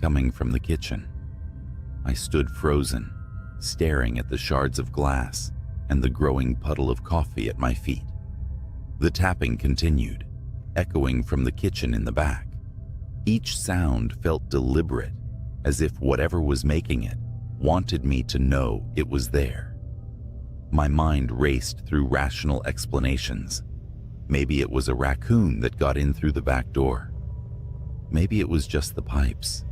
coming from the kitchen. I stood frozen, staring at the shards of glass and the growing puddle of coffee at my feet. The tapping continued, echoing from the kitchen in the back. Each sound felt deliberate, as if whatever was making it wanted me to know it was there. My mind raced through rational explanations. Maybe it was a raccoon that got in through the back door. Maybe it was just the pipes.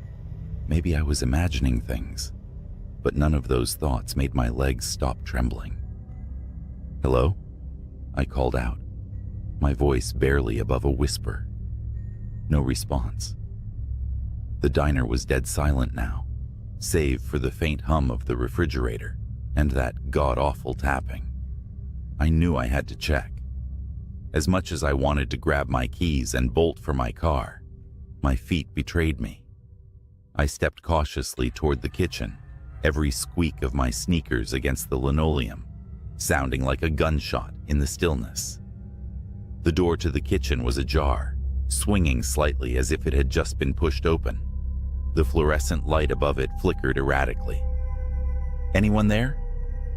Maybe I was imagining things. But none of those thoughts made my legs stop trembling. "Hello?" I called out, my voice barely above a whisper. No response. The diner was dead silent now, save for the faint hum of the refrigerator and that god-awful tapping. I knew I had to check. As much as I wanted to grab my keys and bolt for my car, my feet betrayed me. I stepped cautiously toward the kitchen, every squeak of my sneakers against the linoleum, sounding like a gunshot in the stillness. The door to the kitchen was ajar, swinging slightly as if it had just been pushed open. The fluorescent light above it flickered erratically. "Anyone there?"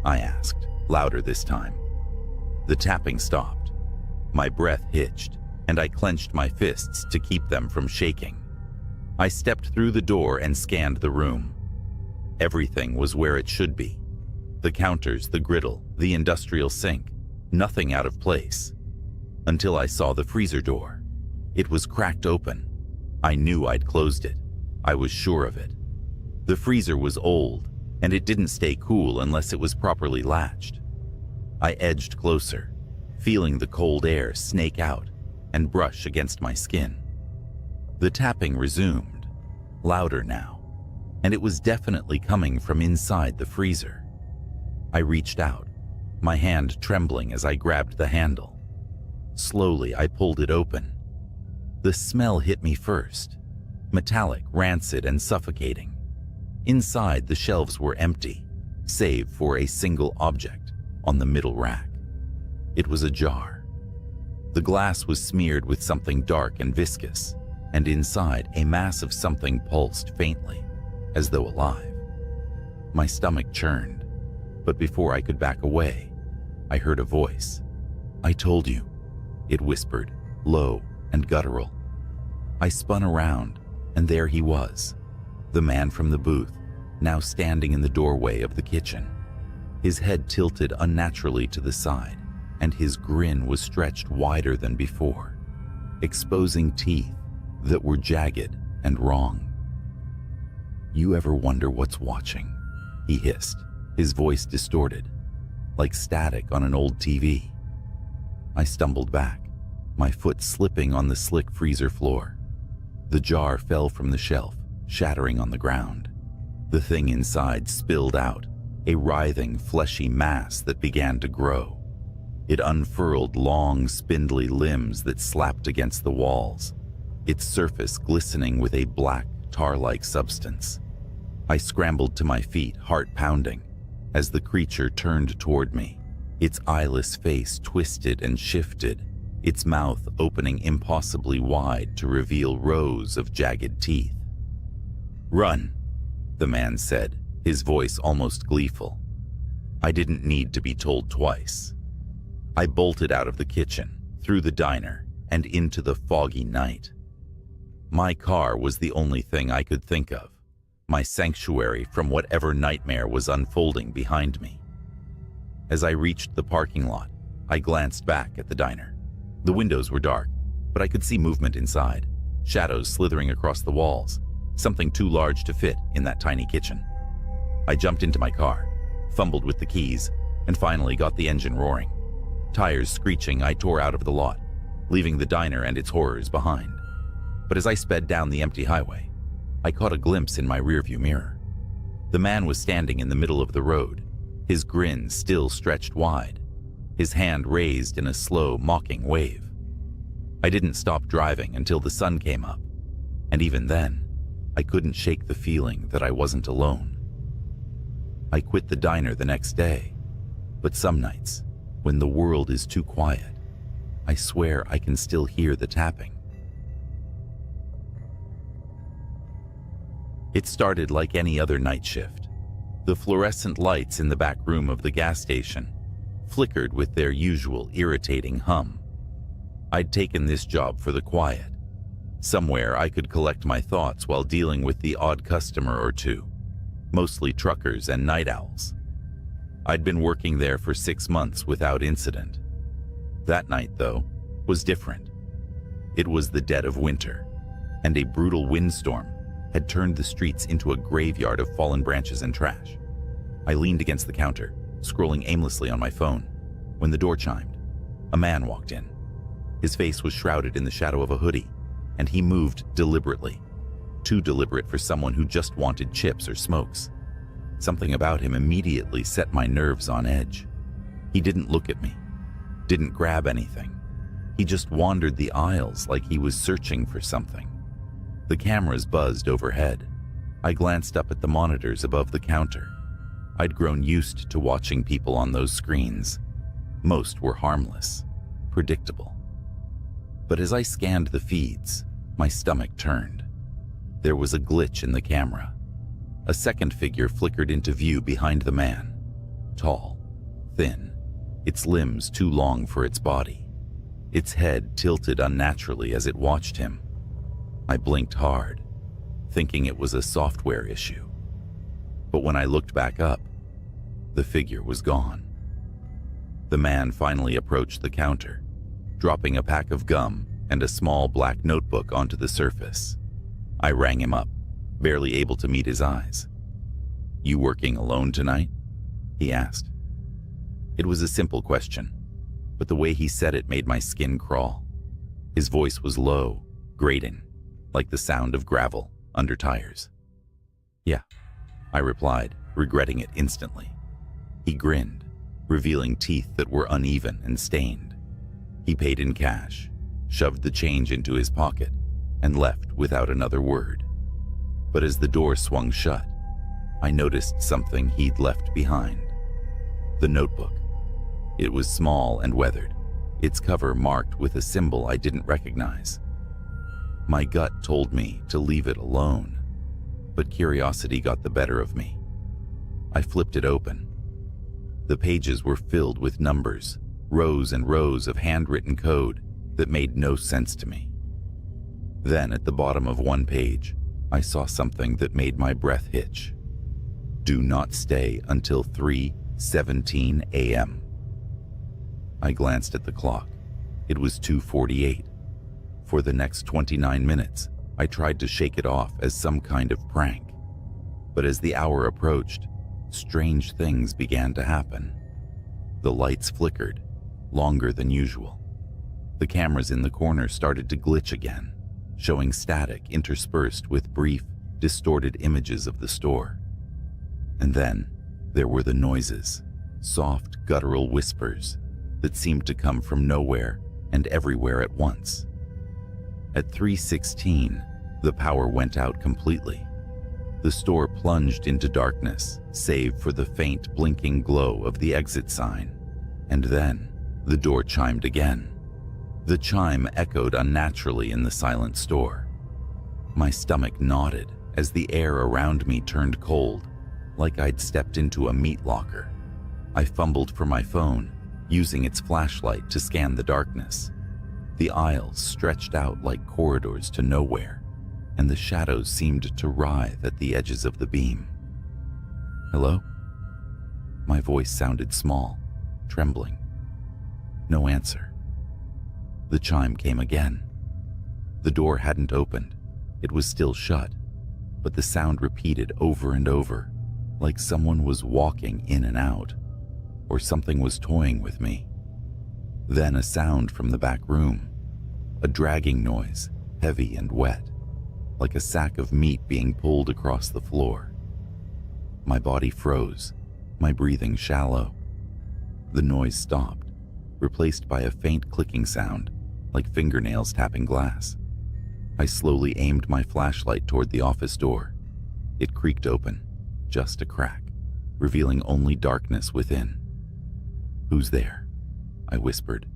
I asked, louder this time. The tapping stopped. My breath hitched, and I clenched my fists to keep them from shaking. I stepped through the door and scanned the room. Everything was where it should be. The counters, the griddle, the industrial sink, nothing out of place. Until I saw the freezer door. It was cracked open. I knew I'd closed it. I was sure of it. The freezer was old, and it didn't stay cool unless it was properly latched. I edged closer, feeling the cold air snake out and brush against my skin. The tapping resumed, louder now, and it was definitely coming from inside the freezer. I reached out, my hand trembling as I grabbed the handle. Slowly, I pulled it open. The smell hit me first, metallic, rancid, and suffocating. Inside, the shelves were empty, save for a single object on the middle rack. It was a jar. The glass was smeared with something dark and viscous, and inside a mass of something pulsed faintly, as though alive. My stomach churned, but before I could back away, I heard a voice. "I told you," it whispered, low and guttural. I spun around, and there he was, the man from the booth, now standing in the doorway of the kitchen. His head tilted unnaturally to the side, and his grin was stretched wider than before, exposing teeth that were jagged and wrong. "You ever wonder what's watching?" he hissed, his voice distorted, like static on an old TV. I stumbled back, my foot slipping on the slick freezer floor. The jar fell from the shelf, shattering on the ground. The thing inside spilled out, a writhing, fleshy mass that began to grow. It unfurled long, spindly limbs that slapped against the walls, its surface glistening with a black, tar-like substance. I scrambled to my feet, heart pounding, as the creature turned toward me, its eyeless face twisted and shifted, its mouth opening impossibly wide to reveal rows of jagged teeth. "Run," the man said, his voice almost gleeful. I didn't need to be told twice. I bolted out of the kitchen, through the diner, and into the foggy night. My car was the only thing I could think of, my sanctuary from whatever nightmare was unfolding behind me. As I reached the parking lot, I glanced back at the diner. The windows were dark, but I could see movement inside, shadows slithering across the walls, something too large to fit in that tiny kitchen. I jumped into my car, fumbled with the keys, and finally got the engine roaring. Tires screeching, I tore out of the lot, leaving the diner and its horrors behind. But as I sped down the empty highway, I caught a glimpse in my rearview mirror. The man was standing in the middle of the road, his grin still stretched wide, his hand raised in a slow, mocking wave. I didn't stop driving until the sun came up, and even then, I couldn't shake the feeling that I wasn't alone. I quit the diner the next day, but some nights, when the world is too quiet, I swear I can still hear the tapping. It started like any other night shift. The fluorescent lights in the back room of the gas station flickered with their usual irritating hum. I'd taken this job for the quiet. Somewhere I could collect my thoughts while dealing with the odd customer or two, mostly truckers and night owls. I'd been working there for 6 months without incident. That night, though, was different. It was the dead of winter, and a brutal windstorm had turned the streets into a graveyard of fallen branches and trash. I leaned against the counter, scrolling aimlessly on my phone, when the door chimed. A man walked in. His face was shrouded in the shadow of a hoodie, and he moved deliberately. too deliberate for someone who just wanted chips or smokes. Something about him immediately set my nerves on edge. He didn't look at me, didn't grab anything. He just wandered the aisles like he was searching for something. The cameras buzzed overhead. I glanced up at the monitors above the counter. I'd grown used to watching people on those screens. Most were harmless, predictable. But as I scanned the feeds, my stomach turned. There was a glitch in the camera. A second figure flickered into view behind the man. Tall, thin, its limbs too long for its body. Its head tilted unnaturally as it watched him. I blinked hard, thinking it was a software issue. But when I looked back up, the figure was gone. The man finally approached the counter, dropping a pack of gum and a small black notebook onto the surface. I rang him up, barely able to meet his eyes. "You working alone tonight?" he asked. It was a simple question, but the way he said it made my skin crawl. His voice was low, grating, like the sound of gravel under tires. "Yeah," I replied, regretting it instantly. He grinned, revealing teeth that were uneven and stained. He paid in cash, shoved the change into his pocket, and left without another word. But as the door swung shut, I noticed something he'd left behind. The notebook. It was small and weathered, its cover marked with a symbol I didn't recognize. My gut told me to leave it alone, but curiosity got the better of me. I flipped it open. The pages were filled with numbers, rows and rows of handwritten code that made no sense to me. Then at the bottom of one page, I saw something that made my breath hitch. "Do not stay until 3:17 a.m. I glanced at the clock. It was 2:48. For the next 29 minutes, I tried to shake it off as some kind of prank. But as the hour approached, strange things began to happen. The lights flickered, longer than usual. The cameras in the corner started to glitch again, showing static interspersed with brief, distorted images of the store. And then there were the noises, soft, guttural whispers that seemed to come from nowhere and everywhere at once. At 3:16, the power went out completely. The store plunged into darkness, save for the faint blinking glow of the exit sign. And then the door chimed again. The chime echoed unnaturally in the silent store. My stomach knotted as the air around me turned cold, like I'd stepped into a meat locker. I fumbled for my phone, using its flashlight to scan the darkness. The aisles stretched out like corridors to nowhere, and the shadows seemed to writhe at the edges of the beam. "Hello?" My voice sounded small, trembling. No answer. The chime came again. The door hadn't opened. It was still shut, but the sound repeated over and over, like someone was walking in and out, or something was toying with me. Then a sound from the back room, a dragging noise, heavy and wet, like a sack of meat being pulled across the floor. My body froze, my breathing shallow. The noise stopped, replaced by a faint clicking sound, like fingernails tapping glass. I slowly aimed my flashlight toward the office door. It creaked open, just a crack, revealing only darkness within. "Who's there?" I whispered,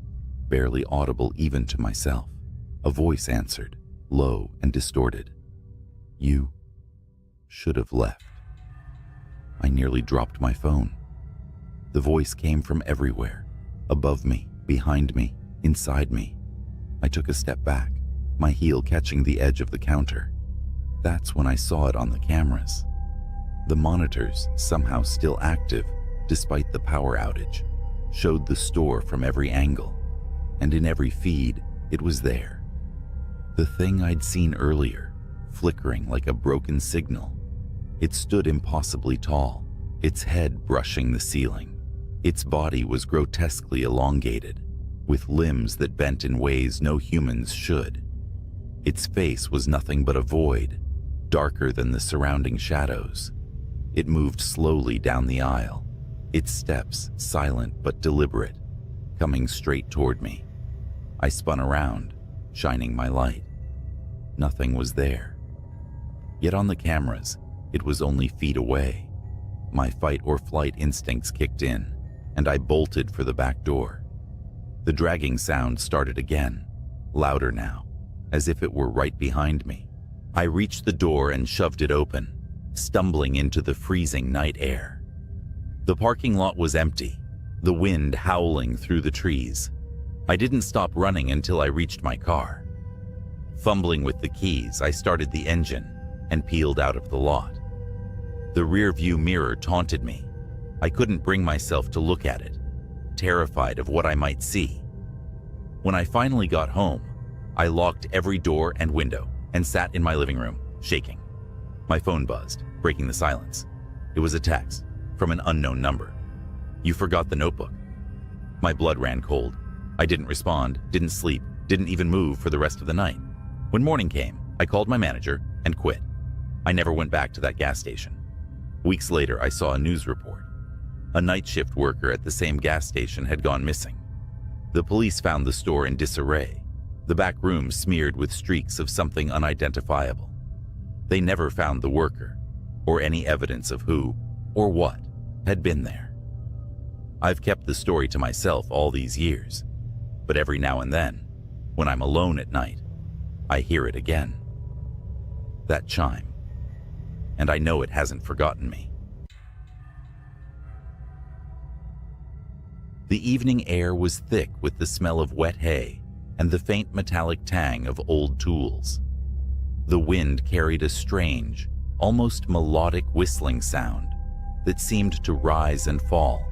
barely audible even to myself. A voice answered, low and distorted. "You should have left." I nearly dropped my phone. The voice came from everywhere, above me, behind me, inside me. I took a step back, my heel catching the edge of the counter. That's when I saw it on the cameras. The monitors, somehow still active despite the power outage, showed the store from every angle, and in every feed, it was there. The thing I'd seen earlier, flickering like a broken signal. It stood impossibly tall, its head brushing the ceiling. Its body was grotesquely elongated, with limbs that bent in ways no humans should. Its face was nothing but a void, darker than the surrounding shadows. It moved slowly down the aisle, its steps silent but deliberate, coming straight toward me. I spun around, shining my light. Nothing was there. Yet on the cameras, it was only feet away. My fight or flight instincts kicked in, and I bolted for the back door. The dragging sound started again, louder now, as if it were right behind me. I reached the door and shoved it open, stumbling into the freezing night air. The parking lot was empty, the wind howling through the trees. I didn't stop running until I reached my car. Fumbling with the keys, I started the engine and peeled out of the lot. The rear-view mirror taunted me. I couldn't bring myself to look at it, terrified of what I might see. When I finally got home, I locked every door and window and sat in my living room, shaking. My phone buzzed, breaking the silence. It was a text from an unknown number. "You forgot the notebook." My blood ran cold. I didn't respond, didn't sleep, didn't even move for the rest of the night. When morning came, I called my manager and quit. I never went back to that gas station. Weeks later, I saw a news report. A night shift worker at the same gas station had gone missing. The police found the store in disarray, the back room smeared with streaks of something unidentifiable. They never found the worker, or any evidence of who or what had been there. I've kept the story to myself all these years, but every now and then, when I'm alone at night, I hear it again. That chime. And I know it hasn't forgotten me. The evening air was thick with the smell of wet hay and the faint metallic tang of old tools. The wind carried a strange, almost melodic whistling sound that seemed to rise and fall,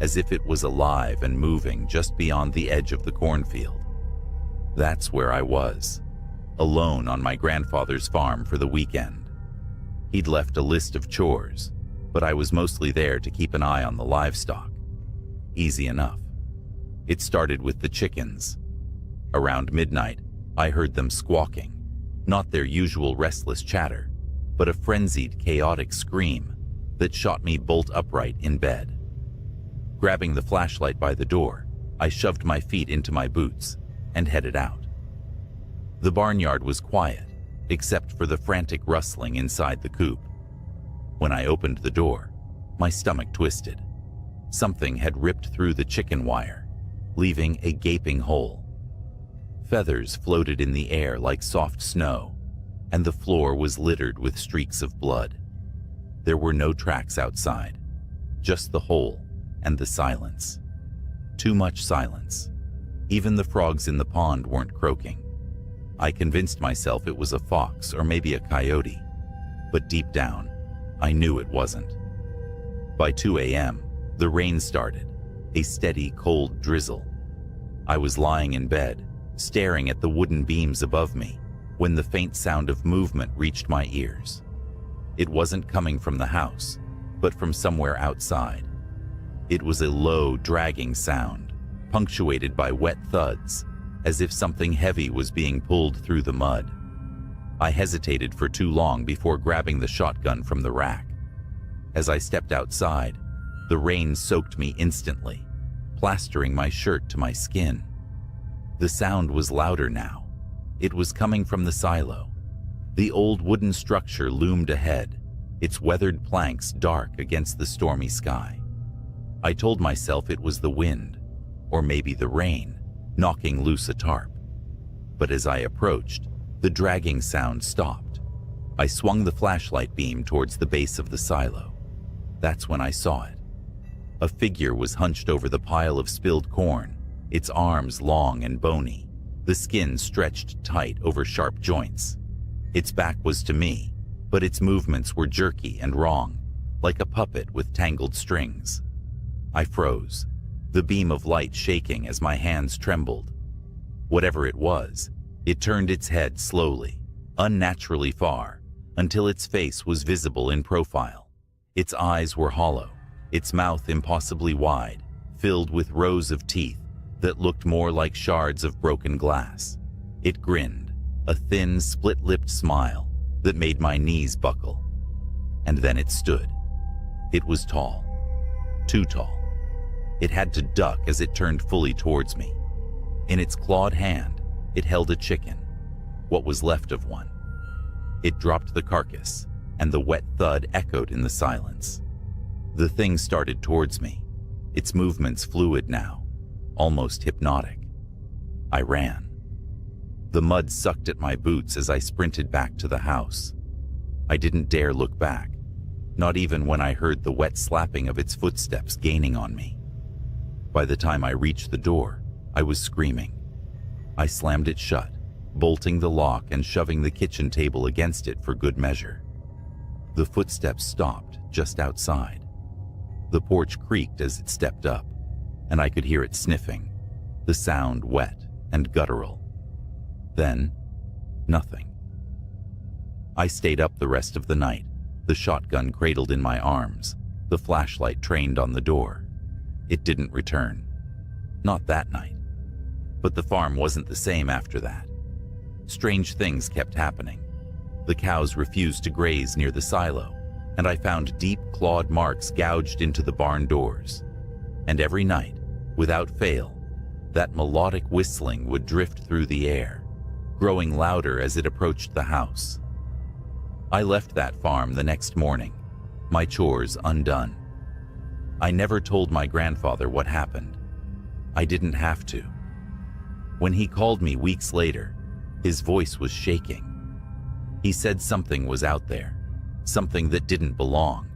as if it was alive and moving just beyond the edge of the cornfield. That's where I was, alone on my grandfather's farm for the weekend. He'd left a list of chores, but I was mostly there to keep an eye on the livestock. Easy enough. It started with the chickens. Around midnight, I heard them squawking, not their usual restless chatter, but a frenzied, chaotic scream that shot me bolt upright in bed. Grabbing the flashlight by the door, I shoved my feet into my boots and headed out. The barnyard was quiet, except for the frantic rustling inside the coop. When I opened the door, my stomach twisted. Something had ripped through the chicken wire, leaving a gaping hole. Feathers floated in the air like soft snow, and the floor was littered with streaks of blood. There were no tracks outside, just the hole and the silence. Too much silence. Even the frogs in the pond weren't croaking. I convinced myself it was a fox or maybe a coyote, but deep down, I knew it wasn't. By 2 a.m., the rain started, a steady, cold drizzle. I was lying in bed, staring at the wooden beams above me, when the faint sound of movement reached my ears. It wasn't coming from the house, but from somewhere outside. It was a low, dragging sound, punctuated by wet thuds, as if something heavy was being pulled through the mud. I hesitated for too long before grabbing the shotgun from the rack. As I stepped outside, the rain soaked me instantly, plastering my shirt to my skin. The sound was louder now. It was coming from the silo. The old wooden structure loomed ahead, its weathered planks dark against the stormy sky. I told myself it was the wind, or maybe the rain, knocking loose a tarp. But as I approached, the dragging sound stopped. I swung the flashlight beam towards the base of the silo. That's when I saw it. A figure was hunched over the pile of spilled corn, its arms long and bony, the skin stretched tight over sharp joints. Its back was to me, but its movements were jerky and wrong, like a puppet with tangled strings. I froze, the beam of light shaking as my hands trembled. Whatever it was, it turned its head slowly, unnaturally far, until its face was visible in profile. Its eyes were hollow, its mouth impossibly wide, filled with rows of teeth that looked more like shards of broken glass. It grinned, a thin, split-lipped smile, that made my knees buckle. And then it stood. It was tall. Too tall. It had to duck as it turned fully towards me. In its clawed hand, it held a chicken, what was left of one. It dropped the carcass, and the wet thud echoed in the silence. The thing started towards me, its movements fluid now, almost hypnotic. I ran. The mud sucked at my boots as I sprinted back to the house. I didn't dare look back, not even when I heard the wet slapping of its footsteps gaining on me. By the time I reached the door, I was screaming. I slammed it shut, bolting the lock and shoving the kitchen table against it for good measure. The footsteps stopped just outside. The porch creaked as it stepped up, and I could hear it sniffing, the sound wet and guttural. Then, nothing. I stayed up the rest of the night, the shotgun cradled in my arms, the flashlight trained on the door. It didn't return. Not that night. But the farm wasn't the same after that. Strange things kept happening. The cows refused to graze near the silo, and I found deep clawed marks gouged into the barn doors. And every night, without fail, that melodic whistling would drift through the air, growing louder as it approached the house. I left that farm the next morning, my chores undone. I never told my grandfather what happened. I didn't have to. When he called me weeks later, his voice was shaking. He said something was out there, something that didn't belong.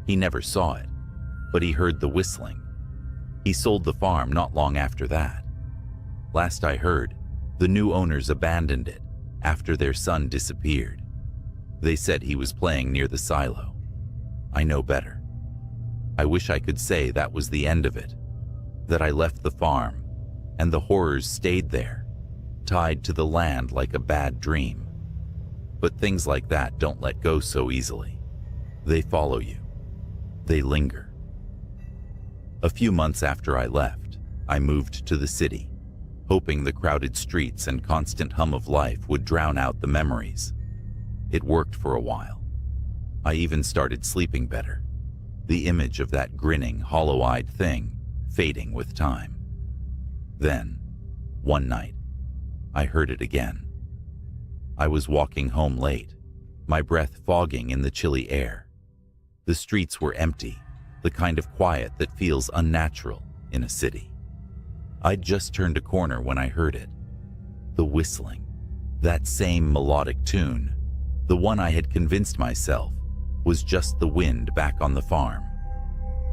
He never saw it, but he heard the whistling. He sold the farm not long after that. Last I heard, the new owners abandoned it after their son disappeared. They said he was playing near the silo. I know better. I wish I could say that was the end of it, that I left the farm and the horrors stayed there, tied to the land like a bad dream. But things like that don't let go so easily. They follow you. They linger. A few months after I left, I moved to the city, hoping the crowded streets and constant hum of life would drown out the memories. It worked for a while. I even started sleeping better, the image of that grinning, hollow-eyed thing fading with time. Then, one night, I heard it again. I was walking home late, my breath fogging in the chilly air. The streets were empty, the kind of quiet that feels unnatural in a city. I'd just turned a corner when I heard it. The whistling, that same melodic tune, the one I had convinced myself was just the wind back on the farm.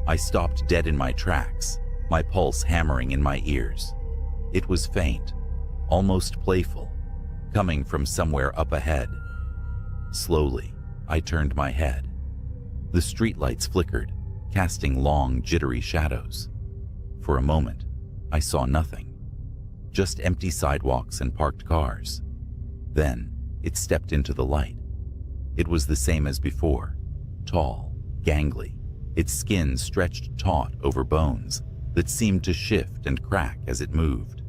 I stopped dead in my tracks, my pulse hammering in my ears. It was faint, almost playful, coming from somewhere up ahead. Slowly, I turned my head. The streetlights flickered, casting long, jittery shadows. For a moment, I saw nothing, just empty sidewalks and parked cars. Then, it stepped into the light. It was the same as before, tall, gangly, its skin stretched taut over bones that seemed to shift and crack as it moved.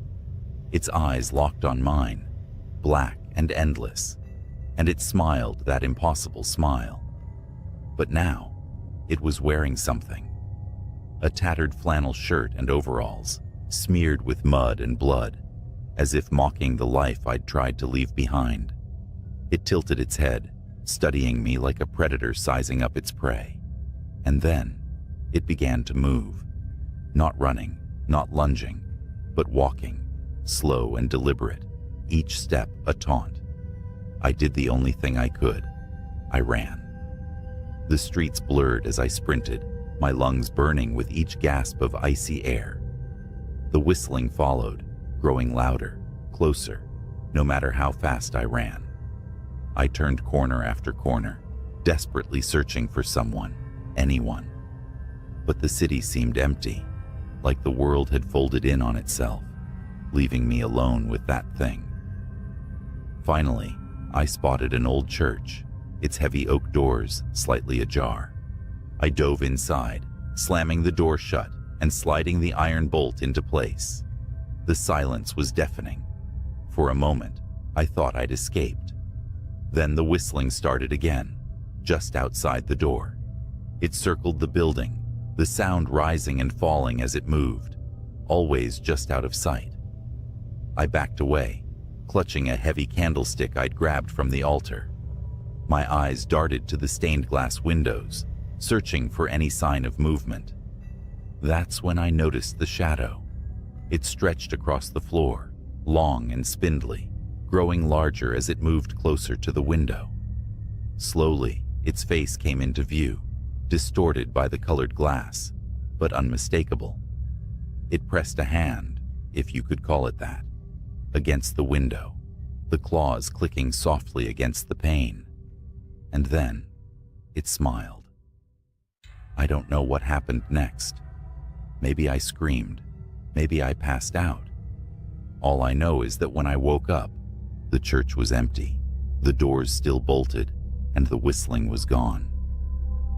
Its eyes locked on mine, black and endless, and it smiled that impossible smile. But now, it was wearing something. A tattered flannel shirt and overalls, smeared with mud and blood, as if mocking the life I'd tried to leave behind. It tilted its head, studying me like a predator sizing up its prey. And then, it began to move. Not running, not lunging, but walking, slow and deliberate, each step a taunt. I did the only thing I could. I ran. The streets blurred as I sprinted, my lungs burning with each gasp of icy air. The whistling followed, growing louder, closer, no matter how fast I ran. I turned corner after corner, desperately searching for someone, anyone. But the city seemed empty, like the world had folded in on itself, leaving me alone with that thing. Finally, I spotted an old church, its heavy oak doors slightly ajar. I dove inside, slamming the door shut and sliding the iron bolt into place. The silence was deafening. For a moment, I thought I'd escaped. Then the whistling started again, just outside the door. It circled the building, the sound rising and falling as it moved, always just out of sight. I backed away, clutching a heavy candlestick I'd grabbed from the altar. My eyes darted to the stained glass windows, searching for any sign of movement. That's when I noticed the shadow. It stretched across the floor, long and spindly, growing larger as it moved closer to the window. Slowly, its face came into view, distorted by the colored glass, but unmistakable. It pressed a hand, if you could call it that, against the window, the claws clicking softly against the pane. And then, it smiled. I don't know what happened next. Maybe I screamed. Maybe I passed out. All I know is that when I woke up, the church was empty, the doors still bolted, and the whistling was gone.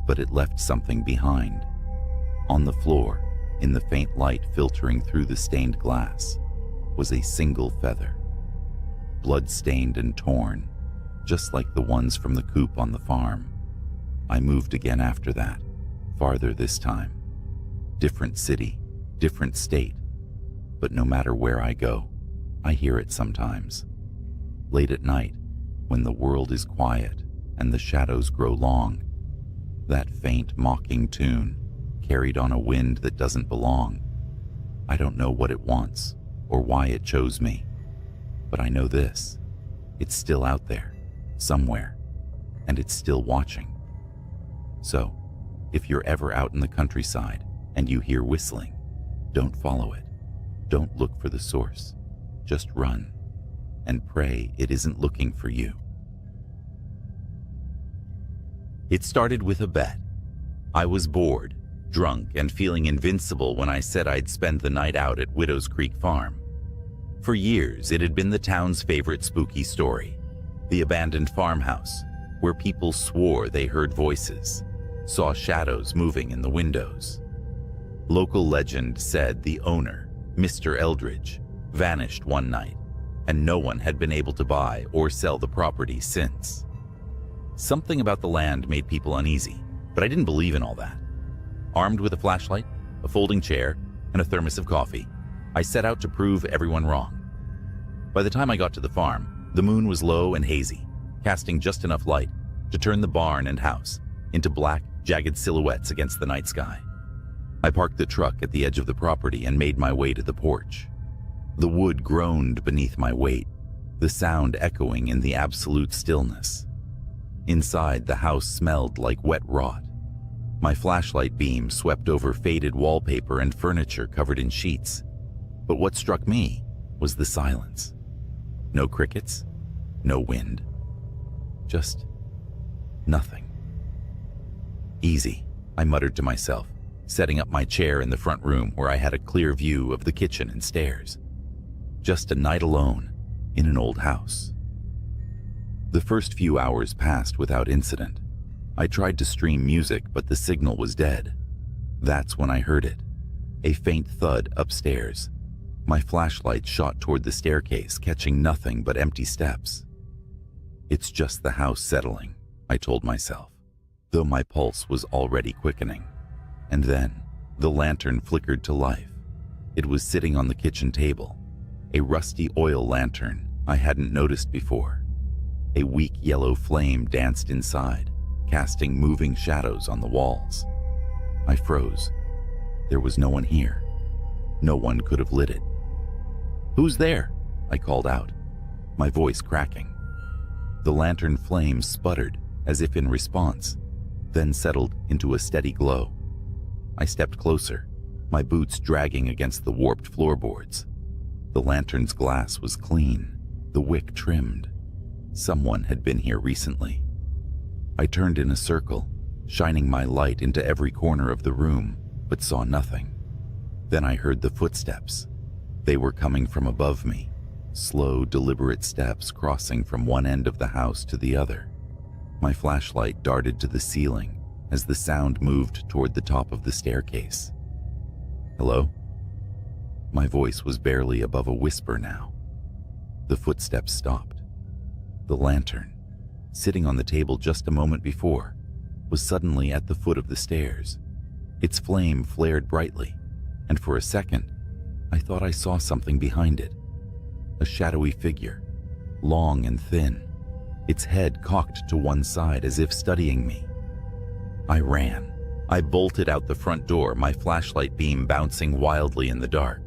But it left something behind. On the floor, in the faint light filtering through the stained glass, was a single feather. Blood-stained and torn, just like the ones from the coop on the farm. I moved again after that, farther this time. Different city, different state. But no matter where I go, I hear it sometimes. Late at night, when the world is quiet and the shadows grow long, that faint, mocking tune, carried on a wind that doesn't belong. I don't know what it wants or why it chose me, but I know this: it's still out there, somewhere, and it's still watching. So, if you're ever out in the countryside and you hear whistling, don't follow it. Don't look for the source. Just run and pray it isn't looking for you. It started with a bet. I was bored, drunk, and feeling invincible when I said I'd spend the night out at Widow's Creek Farm. For years, it had been the town's favorite spooky story, the abandoned farmhouse, where people swore they heard voices, saw shadows moving in the windows. Local legend said the owner, Mr. Eldridge, vanished one night, and no one had been able to buy or sell the property since. Something about the land made people uneasy, but I didn't believe in all that. Armed with a flashlight, a folding chair, and a thermos of coffee, I set out to prove everyone wrong. By the time I got to the farm, the moon was low and hazy, casting just enough light to turn the barn and house into black, jagged silhouettes against the night sky. I parked the truck at the edge of the property and made my way to the porch. The wood groaned beneath my weight, the sound echoing in the absolute stillness. Inside, the house smelled like wet rot. My flashlight beam swept over faded wallpaper and furniture covered in sheets. But what struck me was the silence. No crickets, no wind, just nothing. Easy, I muttered to myself, setting up my chair in the front room where I had a clear view of the kitchen and stairs. Just a night alone in an old house. The first few hours passed without incident. I tried to stream music, but the signal was dead. That's when I heard it, a faint thud upstairs. My flashlight shot toward the staircase, catching nothing but empty steps. It's just the house settling, I told myself, though my pulse was already quickening. And then, the lantern flickered to life. It was sitting on the kitchen table, a rusty oil lantern I hadn't noticed before. A weak yellow flame danced inside, casting moving shadows on the walls. I froze. There was no one here. No one could have lit it. "Who's there?" I called out, my voice cracking. The lantern flame sputtered as if in response, then settled into a steady glow. I stepped closer, my boots dragging against the warped floorboards. The lantern's glass was clean, the wick trimmed. Someone had been here recently. I turned in a circle, shining my light into every corner of the room, but saw nothing. Then I heard the footsteps. They were coming from above me, slow, deliberate steps crossing from one end of the house to the other. My flashlight darted to the ceiling as the sound moved toward the top of the staircase. "Hello?" My voice was barely above a whisper now. The footsteps stopped. The lantern, sitting on the table just a moment before, was suddenly at the foot of the stairs. Its flame flared brightly, and for a second, I thought I saw something behind it. A shadowy figure, long and thin, its head cocked to one side as if studying me. I ran. I bolted out the front door, my flashlight beam bouncing wildly in the dark.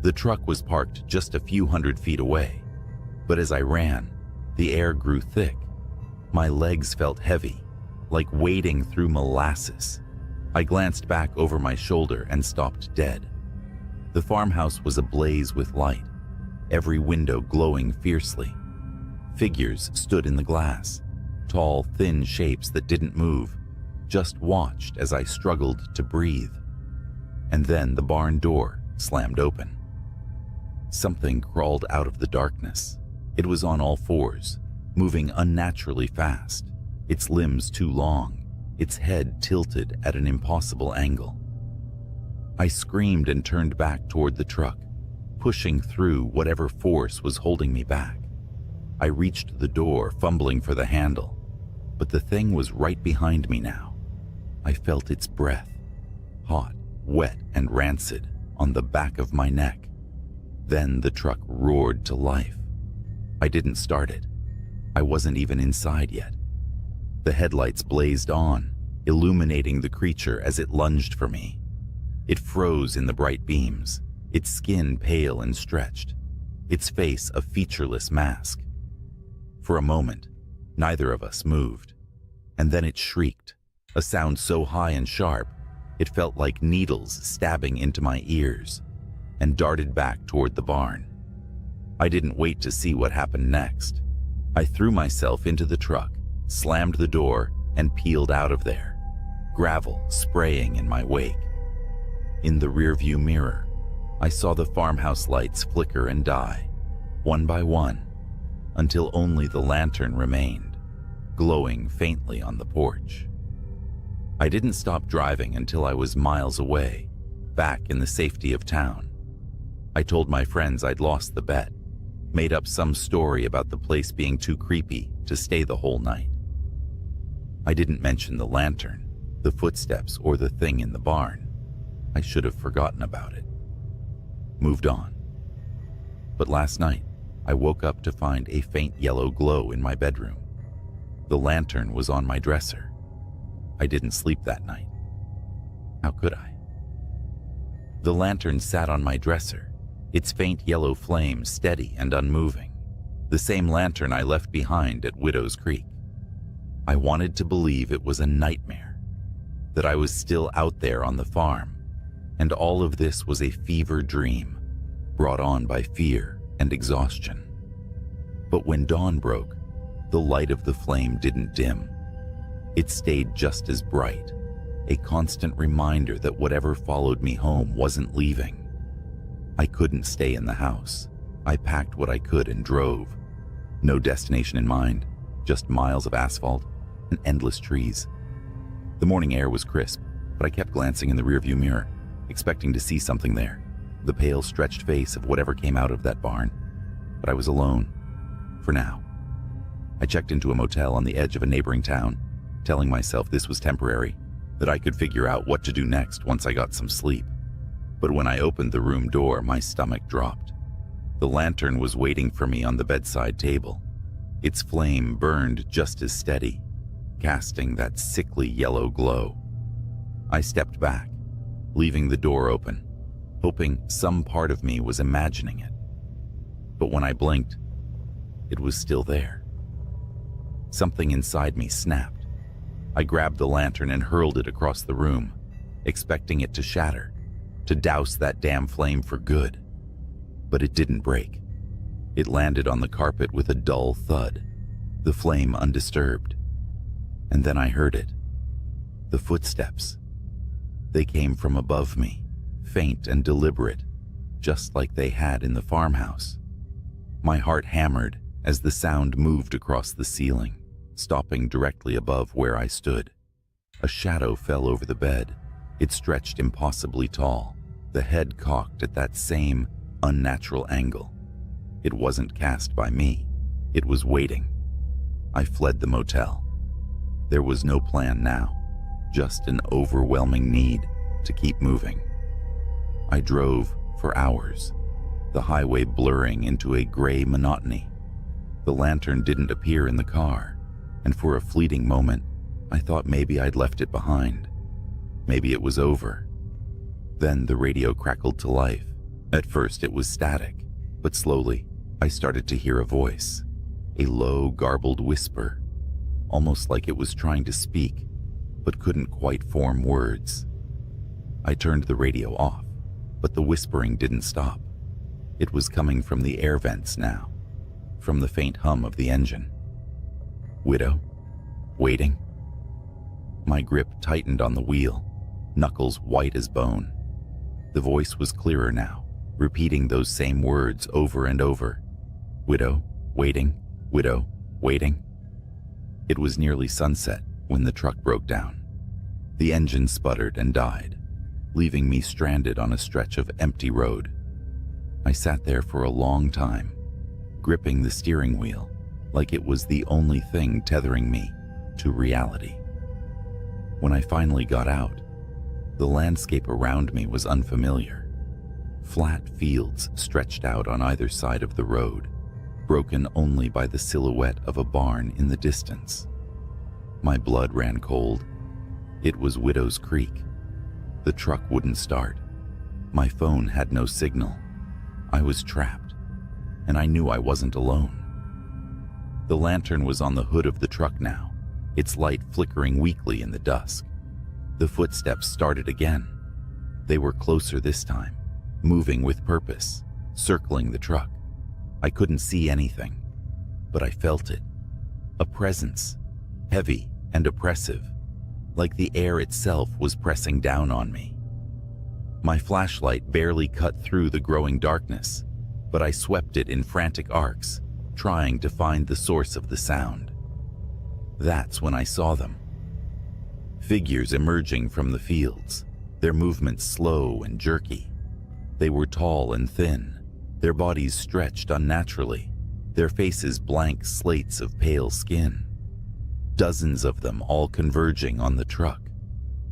The truck was parked just a few hundred feet away, but as I ran, the air grew thick. My legs felt heavy, like wading through molasses. I glanced back over my shoulder and stopped dead. The farmhouse was ablaze with light, every window glowing fiercely. Figures stood in the glass, tall, thin shapes that didn't move, just watched as I struggled to breathe. And then the barn door slammed open. Something crawled out of the darkness. It was on all fours, moving unnaturally fast, its limbs too long, its head tilted at an impossible angle. I screamed and turned back toward the truck, pushing through whatever force was holding me back. I reached the door, fumbling for the handle, but the thing was right behind me now. I felt its breath, hot, wet, and rancid, on the back of my neck. Then the truck roared to life. I didn't start it. I wasn't even inside yet. The headlights blazed on, illuminating the creature as it lunged for me. It froze in the bright beams, its skin pale and stretched, its face a featureless mask. For a moment, neither of us moved, and then it shrieked, a sound so high and sharp, it felt like needles stabbing into my ears, and darted back toward the barn. I didn't wait to see what happened next. I threw myself into the truck, slammed the door, and peeled out of there, gravel spraying in my wake. In the rearview mirror, I saw the farmhouse lights flicker and die, one by one, until only the lantern remained, glowing faintly on the porch. I didn't stop driving until I was miles away, back in the safety of town. I told my friends I'd lost the bet, made up some story about the place being too creepy to stay the whole night. I didn't mention the lantern, the footsteps, or the thing in the barn. I should have forgotten about it. Moved on. But last night, I woke up to find a faint yellow glow in my bedroom. The lantern was on my dresser. I didn't sleep that night. How could I? The lantern sat on my dresser, its faint yellow flame steady and unmoving, the same lantern I left behind at Widow's Creek. I wanted to believe it was a nightmare, that I was still out there on the farm, and all of this was a fever dream, brought on by fear and exhaustion. But when dawn broke, the light of the flame didn't dim. It stayed just as bright, a constant reminder that whatever followed me home wasn't leaving. I couldn't stay in the house. I packed what I could and drove. No destination in mind, just miles of asphalt and endless trees. The morning air was crisp, but I kept glancing in the rearview mirror, expecting to see something there, the pale, stretched face of whatever came out of that barn. But I was alone, for now. I checked into a motel on the edge of a neighboring town, telling myself this was temporary, that I could figure out what to do next once I got some sleep. But when I opened the room door, my stomach dropped. The lantern was waiting for me on the bedside table. Its flame burned just as steady, casting that sickly yellow glow. I stepped back, leaving the door open, hoping some part of me was imagining it. But when I blinked, it was still there. Something inside me snapped. I grabbed the lantern and hurled it across the room, expecting it to shatter, to douse that damn flame for good. But it didn't break. It landed on the carpet with a dull thud, the flame undisturbed. And then I heard it. The footsteps. They came from above me, faint and deliberate, just like they had in the farmhouse. My heart hammered as the sound moved across the ceiling, stopping directly above where I stood. A shadow fell over the bed. It stretched impossibly tall, the head cocked at that same unnatural angle. It wasn't cast by me. It was waiting. I fled the motel. There was no plan now, just an overwhelming need to keep moving. I drove for hours, the highway blurring into a gray monotony. The lantern didn't appear in the car, and for a fleeting moment, I thought maybe I'd left it behind. Maybe it was over. Then the radio crackled to life. At first it was static, but slowly I started to hear a voice, a low, garbled whisper, almost like it was trying to speak, but couldn't quite form words. I turned the radio off, but the whispering didn't stop. It was coming from the air vents now, from the faint hum of the engine. Widow? Waiting? My grip tightened on the wheel, knuckles white as bone. The voice was clearer now, repeating those same words over and over. Widow, waiting, widow, waiting. It was nearly sunset when the truck broke down. The engine sputtered and died, leaving me stranded on a stretch of empty road. I sat there for a long time, gripping the steering wheel like it was the only thing tethering me to reality. When I finally got out, the landscape around me was unfamiliar. Flat fields stretched out on either side of the road, broken only by the silhouette of a barn in the distance. My blood ran cold. It was Widow's Creek. The truck wouldn't start. My phone had no signal. I was trapped, and I knew I wasn't alone. The lantern was on the hood of the truck now, its light flickering weakly in the dusk. The footsteps started again. They were closer this time, moving with purpose, circling the truck. I couldn't see anything, but I felt it. A presence, heavy and oppressive, like the air itself was pressing down on me. My flashlight barely cut through the growing darkness, but I swept it in frantic arcs, trying to find the source of the sound. That's when I saw them. Figures emerging from the fields, their movements slow and jerky. They were tall and thin, their bodies stretched unnaturally, their faces blank slates of pale skin. Dozens of them all converging on the truck.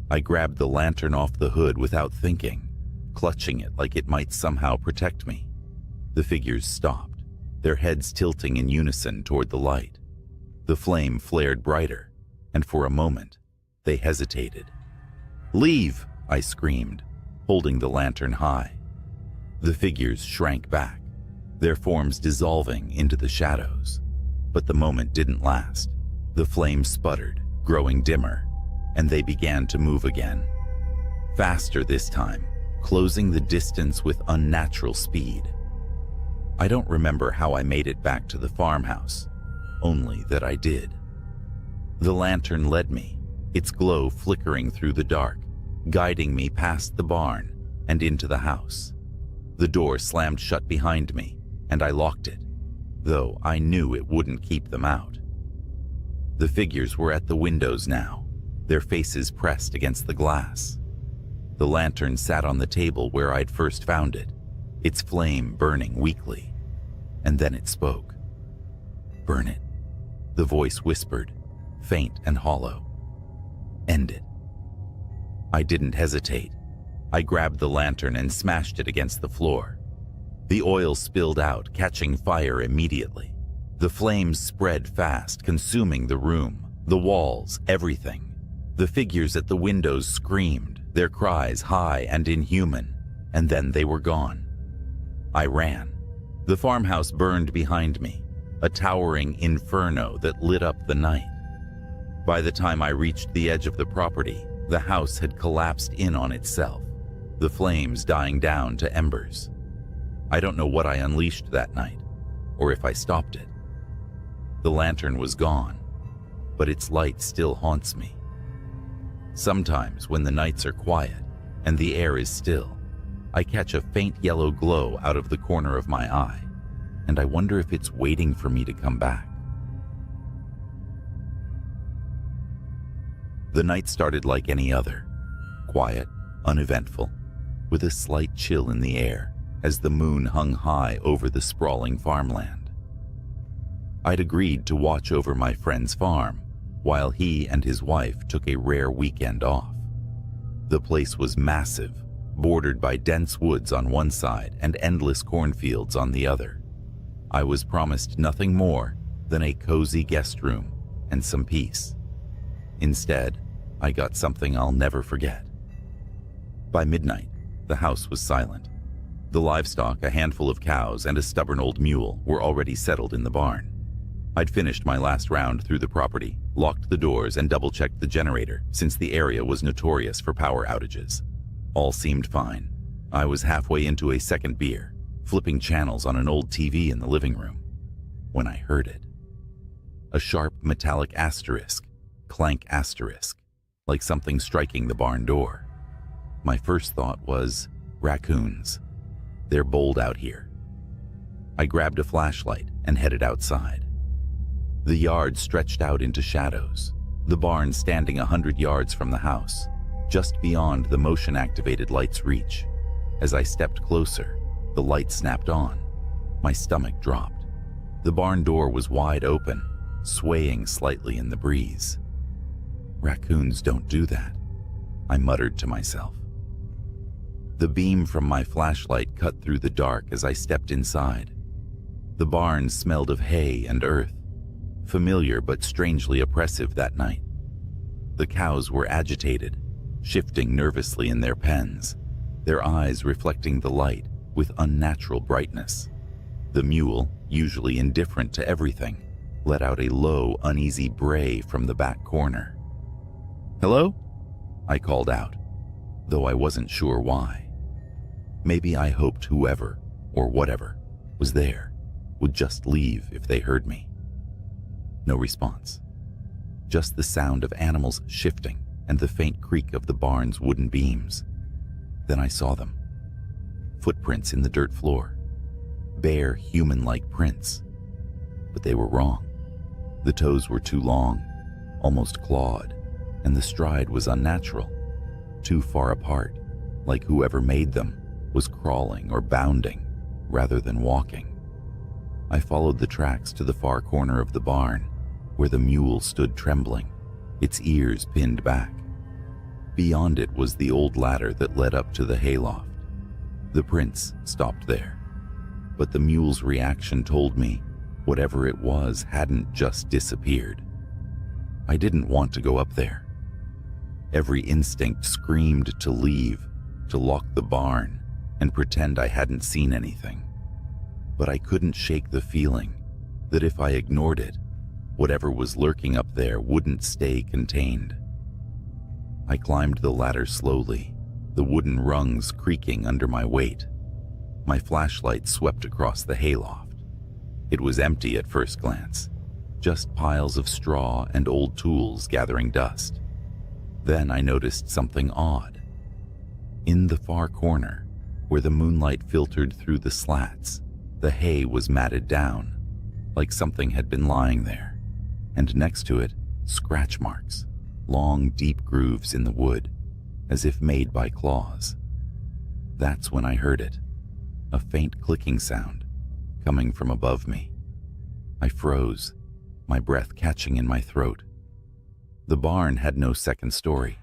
I grabbed the lantern off the hood without thinking, clutching it like it might somehow protect me. The figures stopped, their heads tilting in unison toward the light. The flame flared brighter, and for a moment, they hesitated. "Leave!" I screamed, holding the lantern high. The figures shrank back, their forms dissolving into the shadows. But the moment didn't last. The flame sputtered, growing dimmer, and they began to move again. Faster this time, closing the distance with unnatural speed. I don't remember how I made it back to the farmhouse, only that I did. The lantern led me, its glow flickering through the dark, guiding me past the barn and into the house. The door slammed shut behind me, and I locked it, though I knew it wouldn't keep them out. The figures were at the windows now, their faces pressed against the glass. The lantern sat on the table where I'd first found it, its flame burning weakly. And then it spoke. "Burn it," the voice whispered, faint and hollow. "End it." I didn't hesitate. I grabbed the lantern and smashed it against the floor. The oil spilled out, catching fire immediately. The flames spread fast, consuming the room, the walls, everything. The figures at the windows screamed, their cries high and inhuman, and then they were gone. I ran. The farmhouse burned behind me, a towering inferno that lit up the night. By the time I reached the edge of the property, the house had collapsed in on itself, the flames dying down to embers. I don't know what I unleashed that night, or if I stopped it. The lantern was gone, but its light still haunts me. Sometimes when the nights are quiet and the air is still, I catch a faint yellow glow out of the corner of my eye, and I wonder if it's waiting for me to come back. The night started like any other, quiet, uneventful, with a slight chill in the air as the moon hung high over the sprawling farmland. I'd agreed to watch over my friend's farm while he and his wife took a rare weekend off. The place was massive, bordered by dense woods on one side and endless cornfields on the other. I was promised nothing more than a cozy guest room and some peace. Instead, I got something I'll never forget. By midnight, the house was silent. The livestock, a handful of cows and a stubborn old mule, were already settled in the barn. I'd finished my last round through the property, locked the doors, and double-checked the generator, since the area was notorious for power outages. All seemed fine. I was halfway into a second beer, flipping channels on an old TV in the living room, when I heard it. A sharp metallic asterisk, clank asterisk, like something striking the barn door. My first thought was, raccoons. They're bold out here. I grabbed a flashlight and headed outside. The yard stretched out into shadows, the barn standing 100 yards from the house, just beyond the motion-activated light's reach. As I stepped closer, the light snapped on. My stomach dropped. The barn door was wide open, swaying slightly in the breeze. Raccoons don't do that, I muttered to myself. The beam from my flashlight cut through the dark as I stepped inside. The barn smelled of hay and earth, familiar but strangely oppressive that night. The cows were agitated, shifting nervously in their pens, their eyes reflecting the light with unnatural brightness. The mule, usually indifferent to everything, let out a low, uneasy bray from the back corner. "Hello?" I called out, though I wasn't sure why. Maybe I hoped whoever, or whatever, was there would just leave if they heard me. No response. Just the sound of animals shifting and the faint creak of the barn's wooden beams. Then I saw them. Footprints in the dirt floor. Bare, human-like prints. But they were wrong. The toes were too long, almost clawed, and the stride was unnatural, too far apart, like whoever made them was crawling or bounding rather than walking. I followed the tracks to the far corner of the barn, where the mule stood trembling, its ears pinned back. Beyond it was the old ladder that led up to the hayloft. The prints stopped there, but the mule's reaction told me whatever it was hadn't just disappeared. I didn't want to go up there. Every instinct screamed to leave, to lock the barn, and pretend I hadn't seen anything. But I couldn't shake the feeling that if I ignored it, whatever was lurking up there wouldn't stay contained. I climbed the ladder slowly, the wooden rungs creaking under my weight. My flashlight swept across the hayloft. It was empty at first glance, just piles of straw and old tools gathering dust. Then I noticed something odd. In the far corner, where the moonlight filtered through the slats, the hay was matted down, like something had been lying there, and next to it, scratch marks, long, deep grooves in the wood, as if made by claws. That's when I heard it, a faint clicking sound, coming from above me. I froze, my breath catching in my throat. The barn had no second story,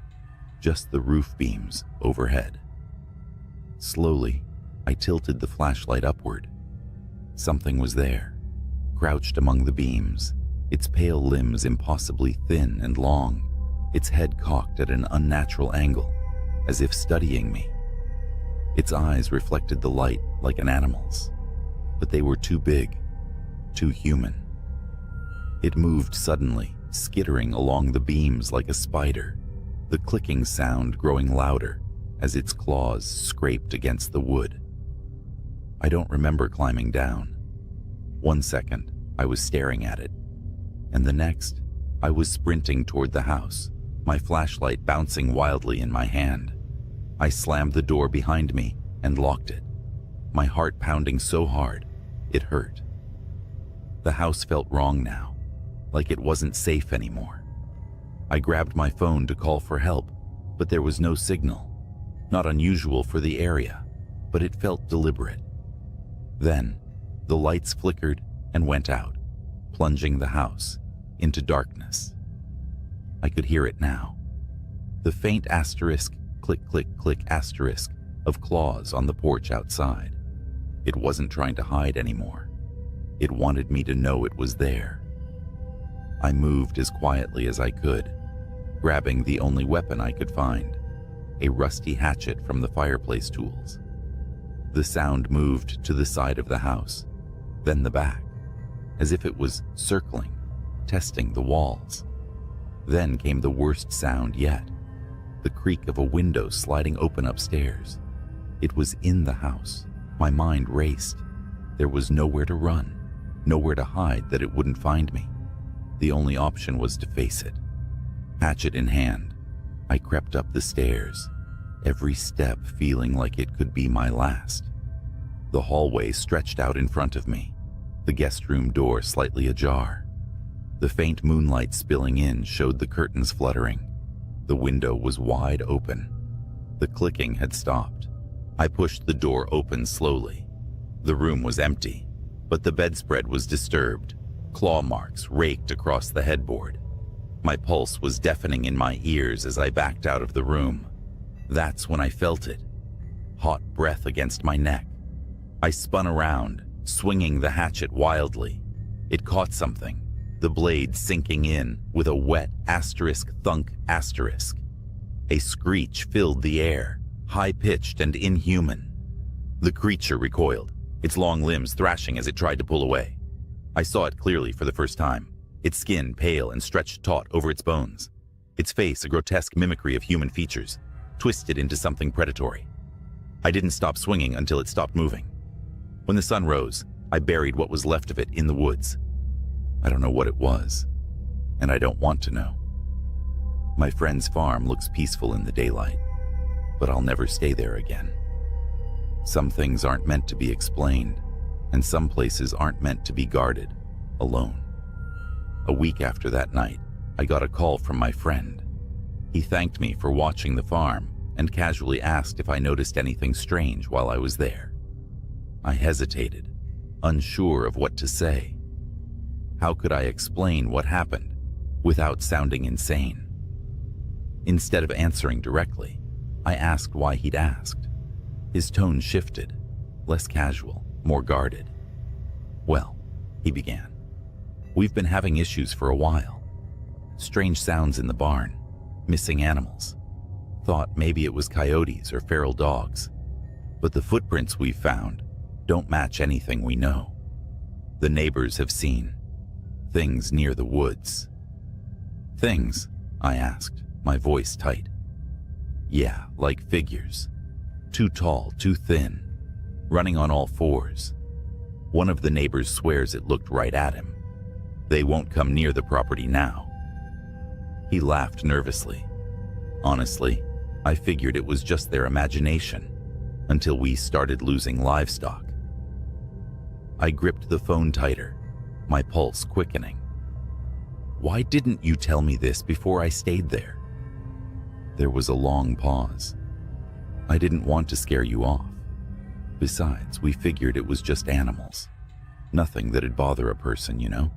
just the roof beams overhead. Slowly, I tilted the flashlight upward. Something was there, crouched among the beams, its pale limbs impossibly thin and long, its head cocked at an unnatural angle, as if studying me. Its eyes reflected the light like an animal's, but they were too big, too human. It moved suddenly, skittering along the beams like a spider, the clicking sound growing louder as its claws scraped against the wood. I don't remember climbing down. 1 second, I was staring at it, and the next, I was sprinting toward the house, my flashlight bouncing wildly in my hand. I slammed the door behind me and locked it, my heart pounding so hard, it hurt. The house felt wrong now, like it wasn't safe anymore. I grabbed my phone to call for help, but there was no signal. Not unusual for the area, but it felt deliberate. Then, the lights flickered and went out, plunging the house into darkness. I could hear it now. The faint asterisk, click, click, click asterisk of claws on the porch outside. It wasn't trying to hide anymore. It wanted me to know it was there. I moved as quietly as I could, grabbing the only weapon I could find, a rusty hatchet from the fireplace tools. The sound moved to the side of the house, then the back, as if it was circling, testing the walls. Then came the worst sound yet, the creak of a window sliding open upstairs. It was in the house. My mind raced. There was nowhere to run, nowhere to hide that it wouldn't find me. The only option was to face it. Hatchet in hand, I crept up the stairs, every step feeling like it could be my last. The hallway stretched out in front of me, the guest room door slightly ajar. The faint moonlight spilling in showed the curtains fluttering. The window was wide open. The clicking had stopped. I pushed the door open slowly. The room was empty, but the bedspread was disturbed. Claw marks raked across the headboard. My pulse was deafening in my ears as I backed out of the room. That's when I felt it. Hot breath against my neck. I spun around, swinging the hatchet wildly. It caught something, the blade sinking in with a wet asterisk thunk asterisk. A screech filled the air, high-pitched and inhuman. The creature recoiled, its long limbs thrashing as it tried to pull away. I saw it clearly for the first time, its skin pale and stretched taut over its bones, its face a grotesque mimicry of human features, twisted into something predatory. I didn't stop swinging until it stopped moving. When the sun rose, I buried what was left of it in the woods. I don't know what it was, and I don't want to know. My friend's farm looks peaceful in the daylight, but I'll never stay there again. Some things aren't meant to be explained, and some places aren't meant to be guarded alone. A week after that night, I got a call from my friend. He thanked me for watching the farm and casually asked if I noticed anything strange while I was there. I hesitated, unsure of what to say. How could I explain what happened without sounding insane? Instead of answering directly, I asked why he'd asked. His tone shifted, less casual, more guarded. Well, he began, we've been having issues for a while. Strange sounds in the barn, missing animals. Thought maybe it was coyotes or feral dogs, but the footprints we've found don't match anything we know. The neighbors have seen things near the woods. Things? I asked, my voice tight. Yeah, like figures. Too tall, too thin, running on all fours. One of the neighbors swears it looked right at him. They won't come near the property now. He laughed nervously. Honestly, I figured it was just their imagination until we started losing livestock. I gripped the phone tighter, my pulse quickening. Why didn't you tell me this before I stayed there? There was a long pause. I didn't want to scare you off. Besides, we figured it was just animals. Nothing that'd bother a person, you know?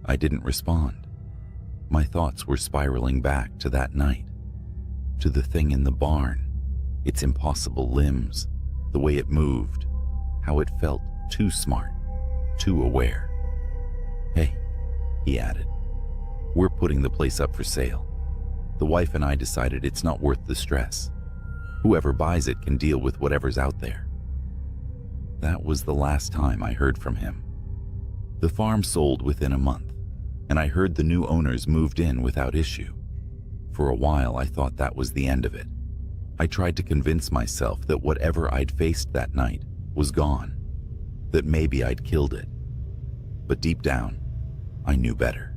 I didn't respond. My thoughts were spiraling back to that night, to the thing in the barn, its impossible limbs, the way it moved, how it felt too smart, too aware. Hey, he added, we're putting the place up for sale. The wife and I decided it's not worth the stress. Whoever buys it can deal with whatever's out there. That was the last time I heard from him. The farm sold within a month, and I heard the new owners moved in without issue. For a while, I thought that was the end of it. I tried to convince myself that whatever I'd faced that night was gone, that maybe I'd killed it. But deep down, I knew better.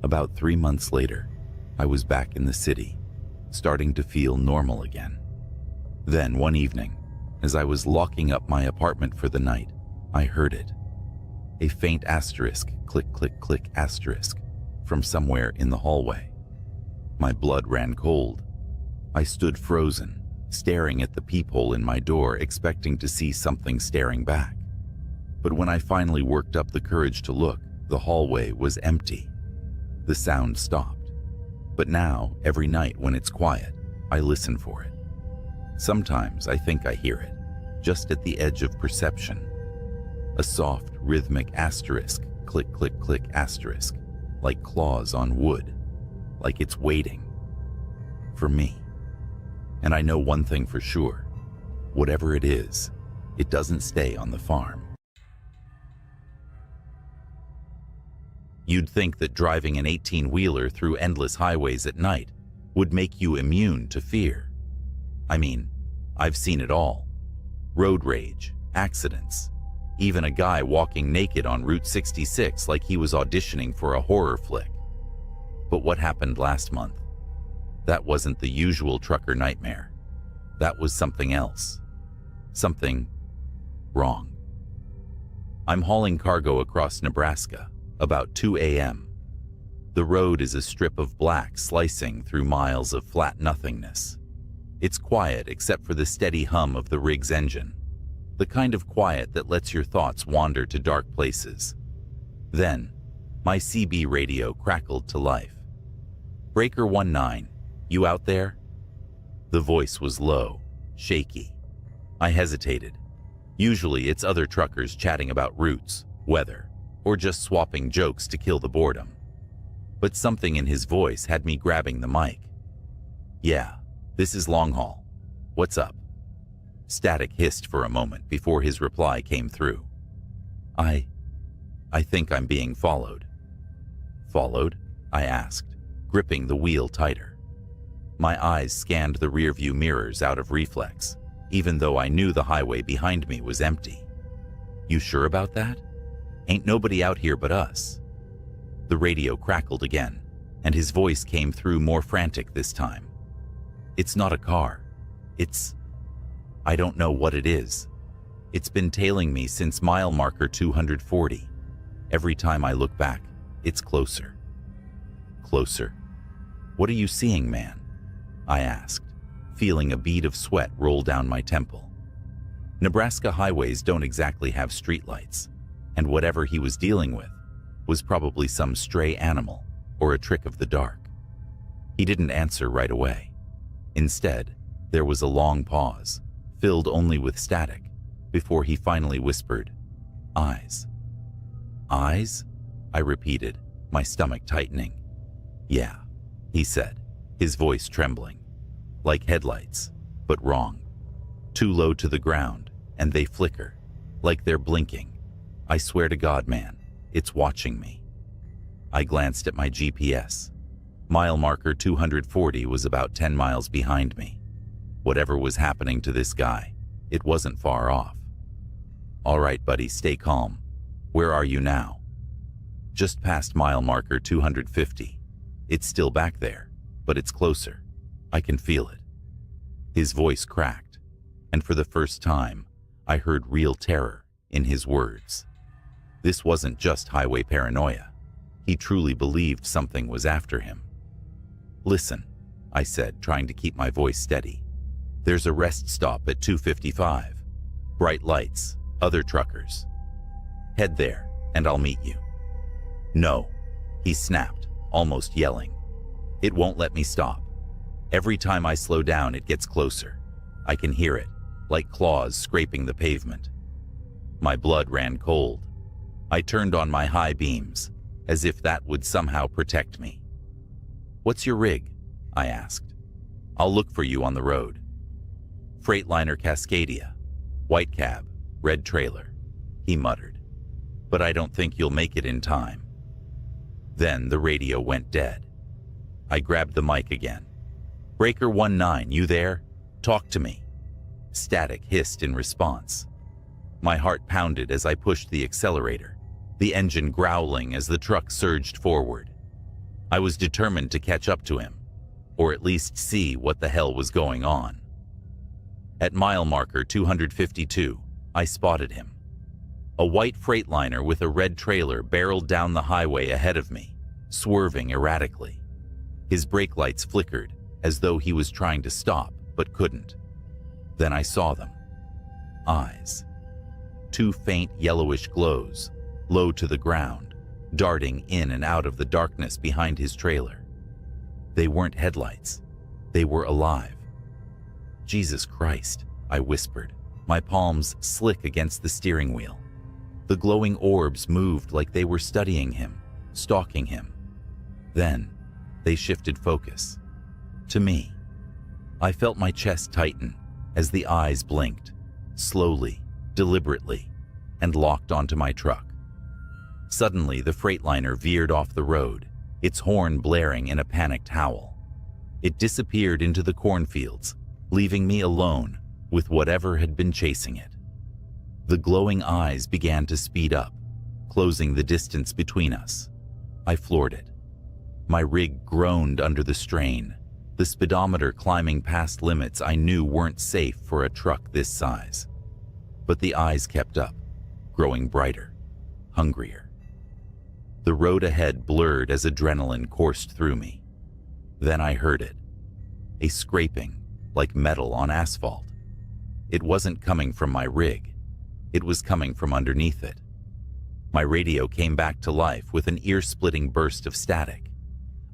About 3 months later, I was back in the city, starting to feel normal again. Then one evening, as I was locking up my apartment for the night, I heard it. A faint asterisk, click, click, click asterisk, from somewhere in the hallway. My blood ran cold. I stood frozen, staring at the peephole in my door, expecting to see something staring back. But when I finally worked up the courage to look, the hallway was empty. The sound stopped. But now, every night when it's quiet, I listen for it. Sometimes I think I hear it, just at the edge of perception. A soft, rhythmic asterisk, click, click, click asterisk, like claws on wood, like it's waiting for me. And I know one thing for sure, whatever it is, it doesn't stay on the farm. You'd think that driving an 18-wheeler through endless highways at night would make you immune to fear. I mean, I've seen it all. Road rage, accidents, even a guy walking naked on Route 66 like he was auditioning for a horror flick. But what happened last month? That wasn't the usual trucker nightmare. That was something else. Something wrong. I'm hauling cargo across Nebraska, about 2 a.m. The road is a strip of black slicing through miles of flat nothingness. It's quiet except for the steady hum of the rig's engine, the kind of quiet that lets your thoughts wander to dark places. Then, my CB radio crackled to life. "Breaker 19, you out there?" The voice was low, shaky. I hesitated. Usually it's other truckers chatting about routes, weather, or just swapping jokes to kill the boredom. But something in his voice had me grabbing the mic. "Yeah, this is Long Haul. What's up?" Static hissed for a moment before his reply came through. I think I'm being followed." "Followed?" I asked, gripping the wheel tighter. My eyes scanned the rearview mirrors out of reflex, even though I knew the highway behind me was empty. "You sure about that? Ain't nobody out here but us." The radio crackled again, and his voice came through more frantic this time. "It's not a car. I don't know what it is. It's been tailing me since mile marker 240. Every time I look back, it's closer." "Closer? What are you seeing, man?" I asked, feeling a bead of sweat roll down my temple. Nebraska highways don't exactly have streetlights, and whatever he was dealing with was probably some stray animal or a trick of the dark. He didn't answer right away. Instead, there was a long pause, filled only with static, before he finally whispered, "Eyes." "Eyes?" I repeated, my stomach tightening. "Yeah," he said, his voice trembling. "Like headlights, but wrong. Too low to the ground, and they flicker, like they're blinking. I swear to God, man, it's watching me." I glanced at my GPS. Mile marker 240 was about 10 miles behind me. Whatever was happening to this guy, it wasn't far off. "All right, buddy, stay calm. Where are you now?" "Just past mile marker 250. It's still back there, but it's closer. I can feel it." His voice cracked, and for the first time, I heard real terror in his words. This wasn't just highway paranoia. He truly believed something was after him. "Listen," I said, trying to keep my voice steady. "There's a rest stop at 255. Bright lights, other truckers. Head there, and I'll meet you." "No," he snapped, almost yelling. "It won't let me stop. Every time I slow down, it gets closer. I can hear it, like claws scraping the pavement." My blood ran cold. I turned on my high beams, as if that would somehow protect me. "What's your rig?" I asked. "I'll look for you on the road." "Freightliner Cascadia. White cab, red trailer," he muttered. "But I don't think you'll make it in time." Then the radio went dead. I grabbed the mic again. "Breaker 19, you there? Talk to me." Static hissed in response. My heart pounded as I pushed the accelerator, the engine growling as the truck surged forward. I was determined to catch up to him, or at least see what the hell was going on. At mile marker 252, I spotted him. A white Freightliner with a red trailer barreled down the highway ahead of me, swerving erratically. His brake lights flickered, as though he was trying to stop, but couldn't. Then I saw them. Eyes. two faint yellowish glows, low to the ground, darting in and out of the darkness behind his trailer. They weren't headlights. They were alive. "Jesus Christ," I whispered, my palms slick against the steering wheel. The glowing orbs moved like they were studying him, stalking him. Then, they shifted focus. To me. I felt my chest tighten as the eyes blinked, slowly, deliberately, and locked onto my truck. Suddenly, the Freightliner veered off the road, its horn blaring in a panicked howl. It disappeared into the cornfields, leaving me alone with whatever had been chasing it. The glowing eyes began to speed up, closing the distance between us. I floored it. My rig groaned under the strain, the speedometer climbing past limits I knew weren't safe for a truck this size. But the eyes kept up, growing brighter, hungrier. The road ahead blurred as adrenaline coursed through me. Then I heard it, a scraping like metal on asphalt. It wasn't coming from my rig. It was coming from underneath it. My radio came back to life with an ear-splitting burst of static.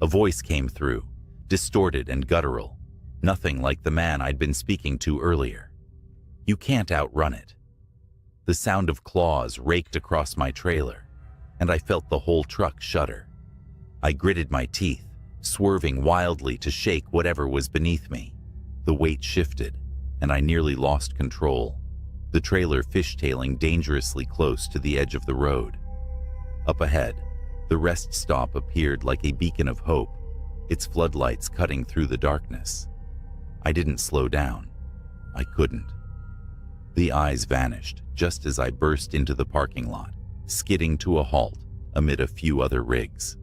A voice came through, distorted and guttural, nothing like the man I'd been speaking to earlier. "You can't outrun it." The sound of claws raked across my trailer, and I felt the whole truck shudder. I gritted my teeth, swerving wildly to shake whatever was beneath me. The weight shifted, and I nearly lost control, the trailer fishtailing dangerously close to the edge of the road. Up ahead, the rest stop appeared like a beacon of hope, its floodlights cutting through the darkness. I didn't slow down. I couldn't. The eyes vanished just as I burst into the parking lot, skidding to a halt amid a few other rigs.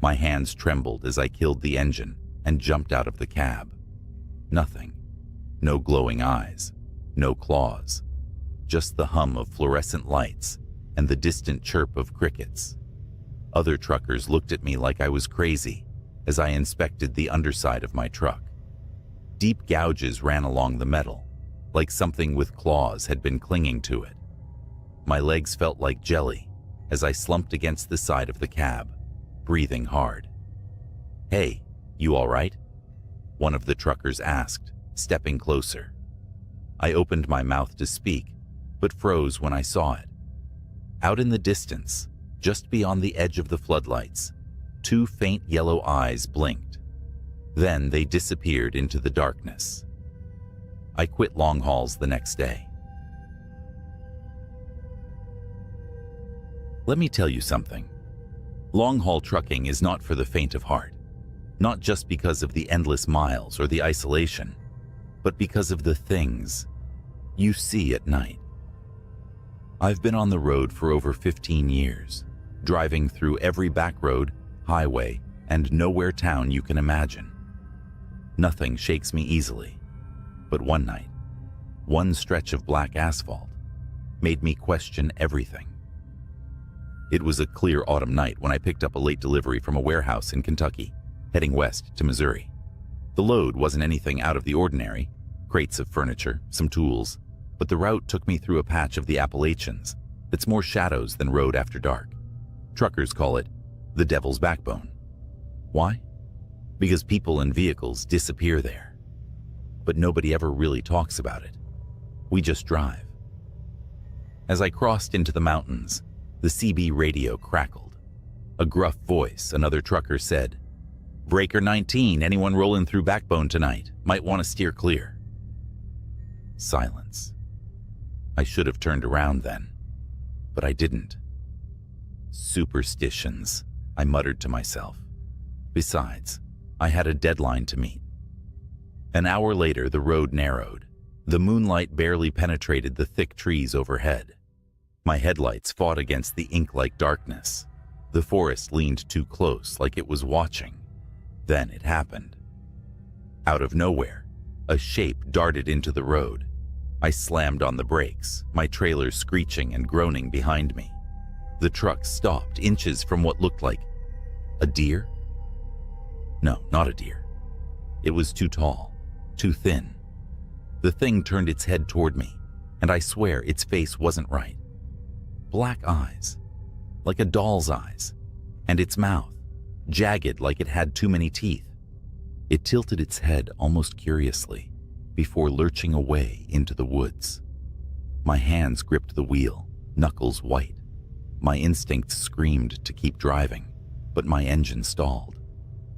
My hands trembled as I killed the engine and jumped out of the cab. Nothing. No glowing eyes. No claws. Just the hum of fluorescent lights and the distant chirp of crickets. Other truckers looked at me like I was crazy as I inspected the underside of my truck. Deep gouges ran along the metal, like something with claws had been clinging to it. My legs felt like jelly as I slumped against the side of the cab, breathing hard. "Hey, you all right?" one of the truckers asked, stepping closer. I opened my mouth to speak, but froze when I saw it. Out in the distance, just beyond the edge of the floodlights, two faint yellow eyes blinked. Then they disappeared into the darkness. I quit long hauls the next day. Let me tell you something. Long-haul trucking is not for the faint of heart, not just because of the endless miles or the isolation, but because of the things you see at night. I've been on the road for over 15 years, driving through every back road, highway, and nowhere town you can imagine. Nothing shakes me easily, but one night, one stretch of black asphalt made me question everything. It was a clear autumn night when I picked up a late delivery from a warehouse in Kentucky, heading west to Missouri. The load wasn't anything out of the ordinary, crates of furniture, some tools, but the route took me through a patch of the Appalachians that's more shadows than road after dark. Truckers call it the Devil's Backbone. Why? Because people and vehicles disappear there. But nobody ever really talks about it. We just drive. As I crossed into the mountains, the CB radio crackled. A gruff voice, another trucker said, "Breaker 19, anyone rolling through Backbone tonight, might want to steer clear." Silence. I should have turned around then, but I didn't. Superstitions, I muttered to myself. Besides, I had a deadline to meet. An hour later, the road narrowed. The moonlight barely penetrated the thick trees overhead. My headlights fought against the ink-like darkness. The forest leaned too close, like it was watching. Then it happened. Out of nowhere, a shape darted into the road. I slammed on the brakes, my trailer screeching and groaning behind me. The truck stopped inches from what looked like a deer? No, not a deer. It was too tall, too thin. The thing turned its head toward me, and I swear its face wasn't right. Black eyes, like a doll's eyes, and its mouth, jagged like it had too many teeth. It tilted its head almost curiously before lurching away into the woods. My hands gripped the wheel, knuckles white. My instincts screamed to keep driving, but my engine stalled.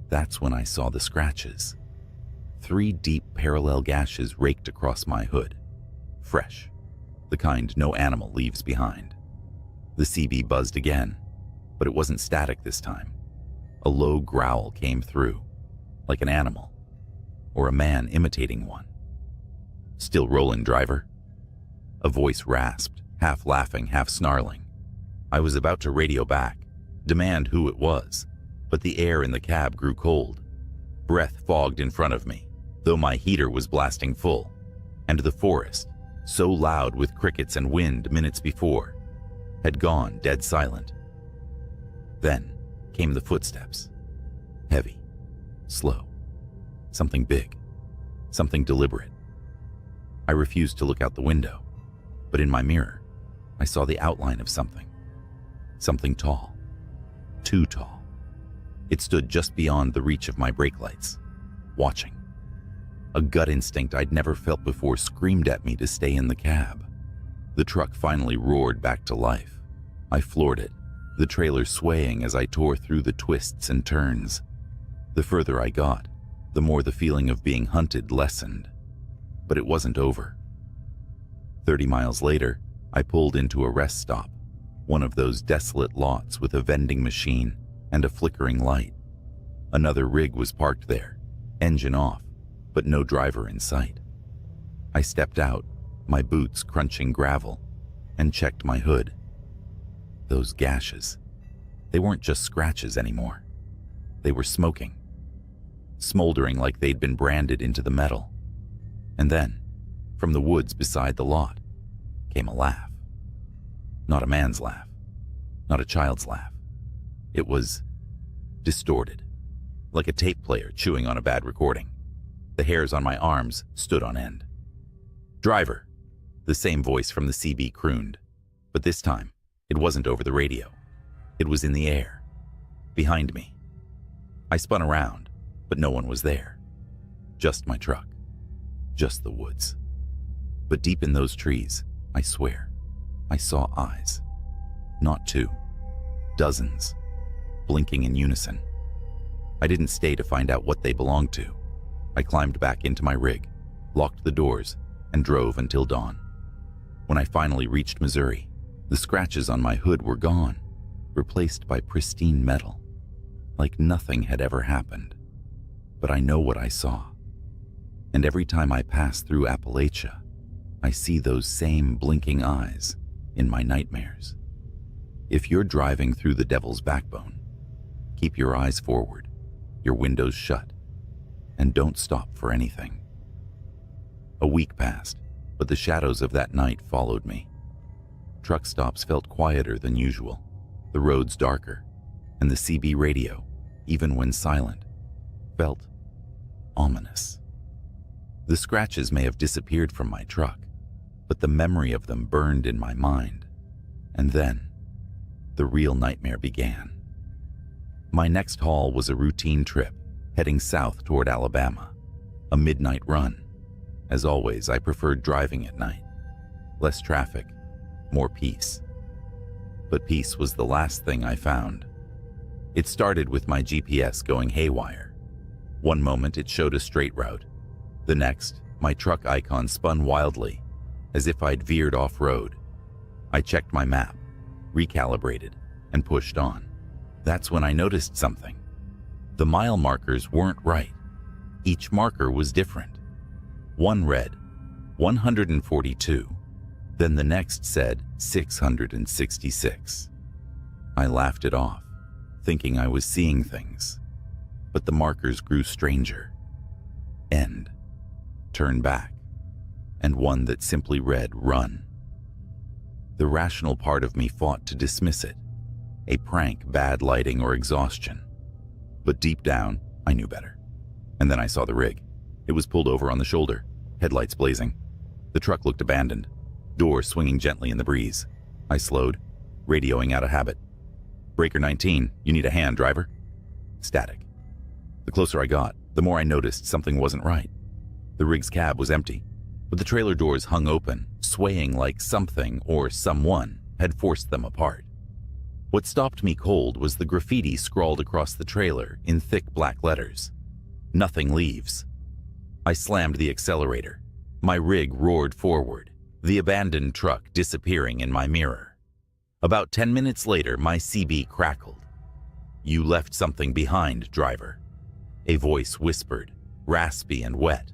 That's when I saw the scratches. 3 deep parallel gashes raked across my hood. Fresh, the kind no animal leaves behind. The CB buzzed again, but it wasn't static this time. A low growl came through, like an animal, or a man imitating one. "Still rolling, driver?" A voice rasped, half laughing, half snarling. I was about to radio back, demand who it was, but the air in the cab grew cold. Breath fogged in front of me, though my heater was blasting full, and the forest, so loud with crickets and wind minutes before, had gone dead silent. Then came the footsteps. Heavy, slow, something big, something deliberate. I refused to look out the window, but in my mirror, I saw the outline of something. Something tall, too tall. It stood just beyond the reach of my brake lights, watching. A gut instinct I'd never felt before screamed at me to stay in the cab. The truck finally roared back to life. I floored it, the trailer swaying as I tore through the twists and turns. The further I got, the more the feeling of being hunted lessened. But it wasn't over. 30 miles later, I pulled into a rest stop, one of those desolate lots with a vending machine and a flickering light. Another rig was parked there, engine off, but no driver in sight. I stepped out, my boots crunching gravel, and checked my hood. Those gashes, they weren't just scratches anymore. They were smoking, smoldering like they'd been branded into the metal. And then, from the woods beside the lot, came a laugh. Not a man's laugh, not a child's laugh. It was distorted, like a tape player chewing on a bad recording. The hairs on my arms stood on end. "Driver," the same voice from the CB crooned, but this time it wasn't over the radio. It was in the air, behind me. I spun around, but no one was there. Just my truck, just the woods. But deep in those trees, I swear, I saw eyes. Not 2, dozens, blinking in unison. I didn't stay to find out what they belonged to. I climbed back into my rig, locked the doors, and drove until dawn. When I finally reached Missouri, the scratches on my hood were gone, replaced by pristine metal, like nothing had ever happened. But I know what I saw. And every time I pass through Appalachia, I see those same blinking eyes in my nightmares. If you're driving through the Devil's Backbone, keep your eyes forward, your windows shut, and don't stop for anything. A week passed, but the shadows of that night followed me. Truck stops felt quieter than usual, the roads darker, and the CB radio, even when silent, felt ominous. The scratches may have disappeared from my truck, but the memory of them burned in my mind. And then, the real nightmare began. My next haul was a routine trip, heading south toward Alabama, a midnight run. As always, I preferred driving at night. Less traffic, more peace. But peace was the last thing I found. It started with my GPS going haywire. One moment it showed a straight route. The next, my truck icon spun wildly, as if I'd veered off-road. I checked my map, recalibrated, and pushed on. That's when I noticed something. The mile markers weren't right. Each marker was different. One read 142, then the next said 666. I laughed it off, thinking I was seeing things. But the markers grew stranger. End, turn back, and one that simply read run. The rational part of me fought to dismiss it, a prank, bad lighting, or exhaustion. But deep down, I knew better. And then I saw the rig. It was pulled over on the shoulder, headlights blazing. The truck looked abandoned, door swinging gently in the breeze. I slowed, radioing out of habit. "Breaker 19, you need a hand, driver?" Static. The closer I got, the more I noticed something wasn't right. The rig's cab was empty, but the trailer doors hung open, swaying like something or someone had forced them apart. What stopped me cold was the graffiti scrawled across the trailer in thick black letters. "Nothing leaves." I slammed the accelerator. My rig roared forward, the abandoned truck disappearing in my mirror. About 10 minutes later, my CB crackled. "You left something behind, driver." A voice whispered, raspy and wet,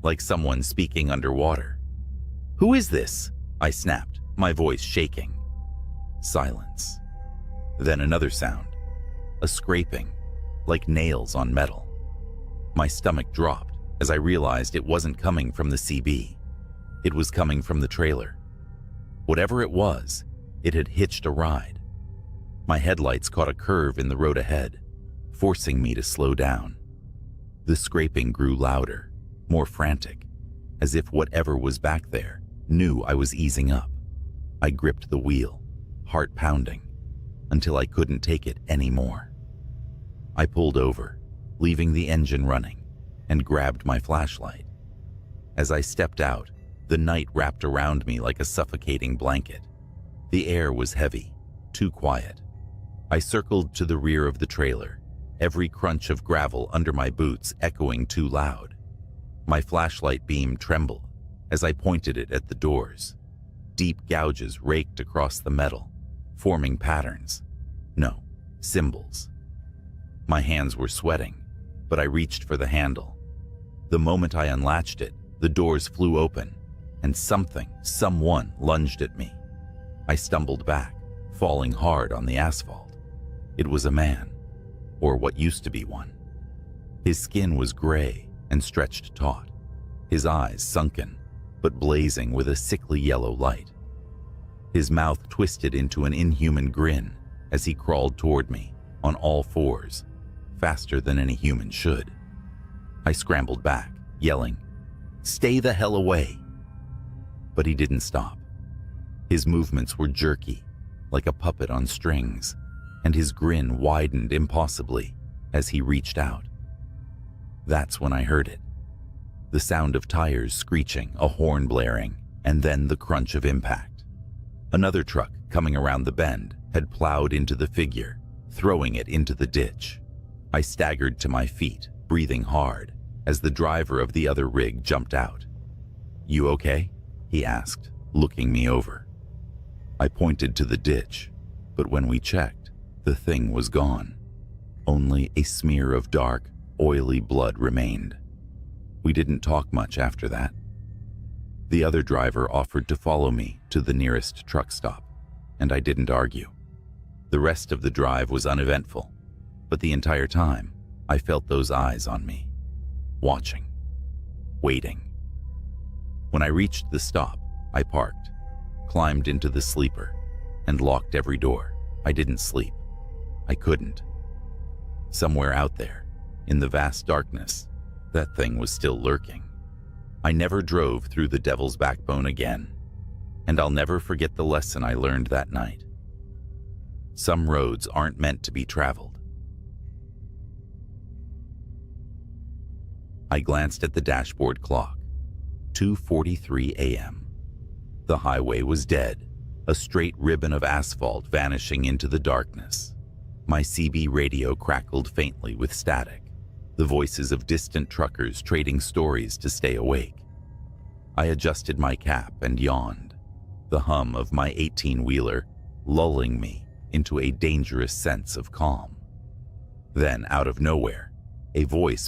like someone speaking underwater. "Who is this?" I snapped, my voice shaking. Silence. Then another sound, a scraping, like nails on metal. My stomach dropped as I realized it wasn't coming from the CB. It was coming from the trailer. Whatever it was, it had hitched a ride. My headlights caught a curve in the road ahead, forcing me to slow down. The scraping grew louder, more frantic, as if whatever was back there knew I was easing up. I gripped the wheel, heart pounding, until I couldn't take it anymore. I pulled over, leaving the engine running, and grabbed my flashlight. As I stepped out, the night wrapped around me like a suffocating blanket. The air was heavy, too quiet. I circled to the rear of the trailer, every crunch of gravel under my boots echoing too loud. My flashlight beam trembled as I pointed it at the doors. Deep gouges raked across the metal, forming patterns. No, symbols. My hands were sweating, but I reached for the handle. The moment I unlatched it, the doors flew open, and someone lunged at me. I stumbled back, falling hard on the asphalt. It was a man, or what used to be one. His skin was gray and stretched taut, his eyes sunken, but blazing with a sickly yellow light. His mouth twisted into an inhuman grin as he crawled toward me on all fours, faster than any human should. I scrambled back, yelling, "Stay the hell away!" But he didn't stop. His movements were jerky, like a puppet on strings, and his grin widened impossibly as he reached out. That's when I heard it. The sound of tires screeching, a horn blaring, and then the crunch of impact. Another truck coming around the bend had plowed into the figure, throwing it into the ditch. I staggered to my feet, breathing hard, as the driver of the other rig jumped out. "You okay?" he asked, looking me over. I pointed to the ditch, but when we checked, the thing was gone. Only a smear of dark, oily blood remained. We didn't talk much after that. The other driver offered to follow me to the nearest truck stop, and I didn't argue. The rest of the drive was uneventful, but the entire time, I felt those eyes on me, watching, waiting. When I reached the stop, I parked, climbed into the sleeper, and locked every door. I didn't sleep. I couldn't. Somewhere out there, in the vast darkness, that thing was still lurking. I never drove through the Devil's Backbone again, and I'll never forget the lesson I learned that night. Some roads aren't meant to be traveled. I glanced at the dashboard clock. 2:43 a.m. The highway was dead, a straight ribbon of asphalt vanishing into the darkness. My CB radio crackled faintly with static, the voices of distant truckers trading stories to stay awake. I adjusted my cap and yawned, the hum of my 18-wheeler lulling me into a dangerous sense of calm. Then, out of nowhere, a voice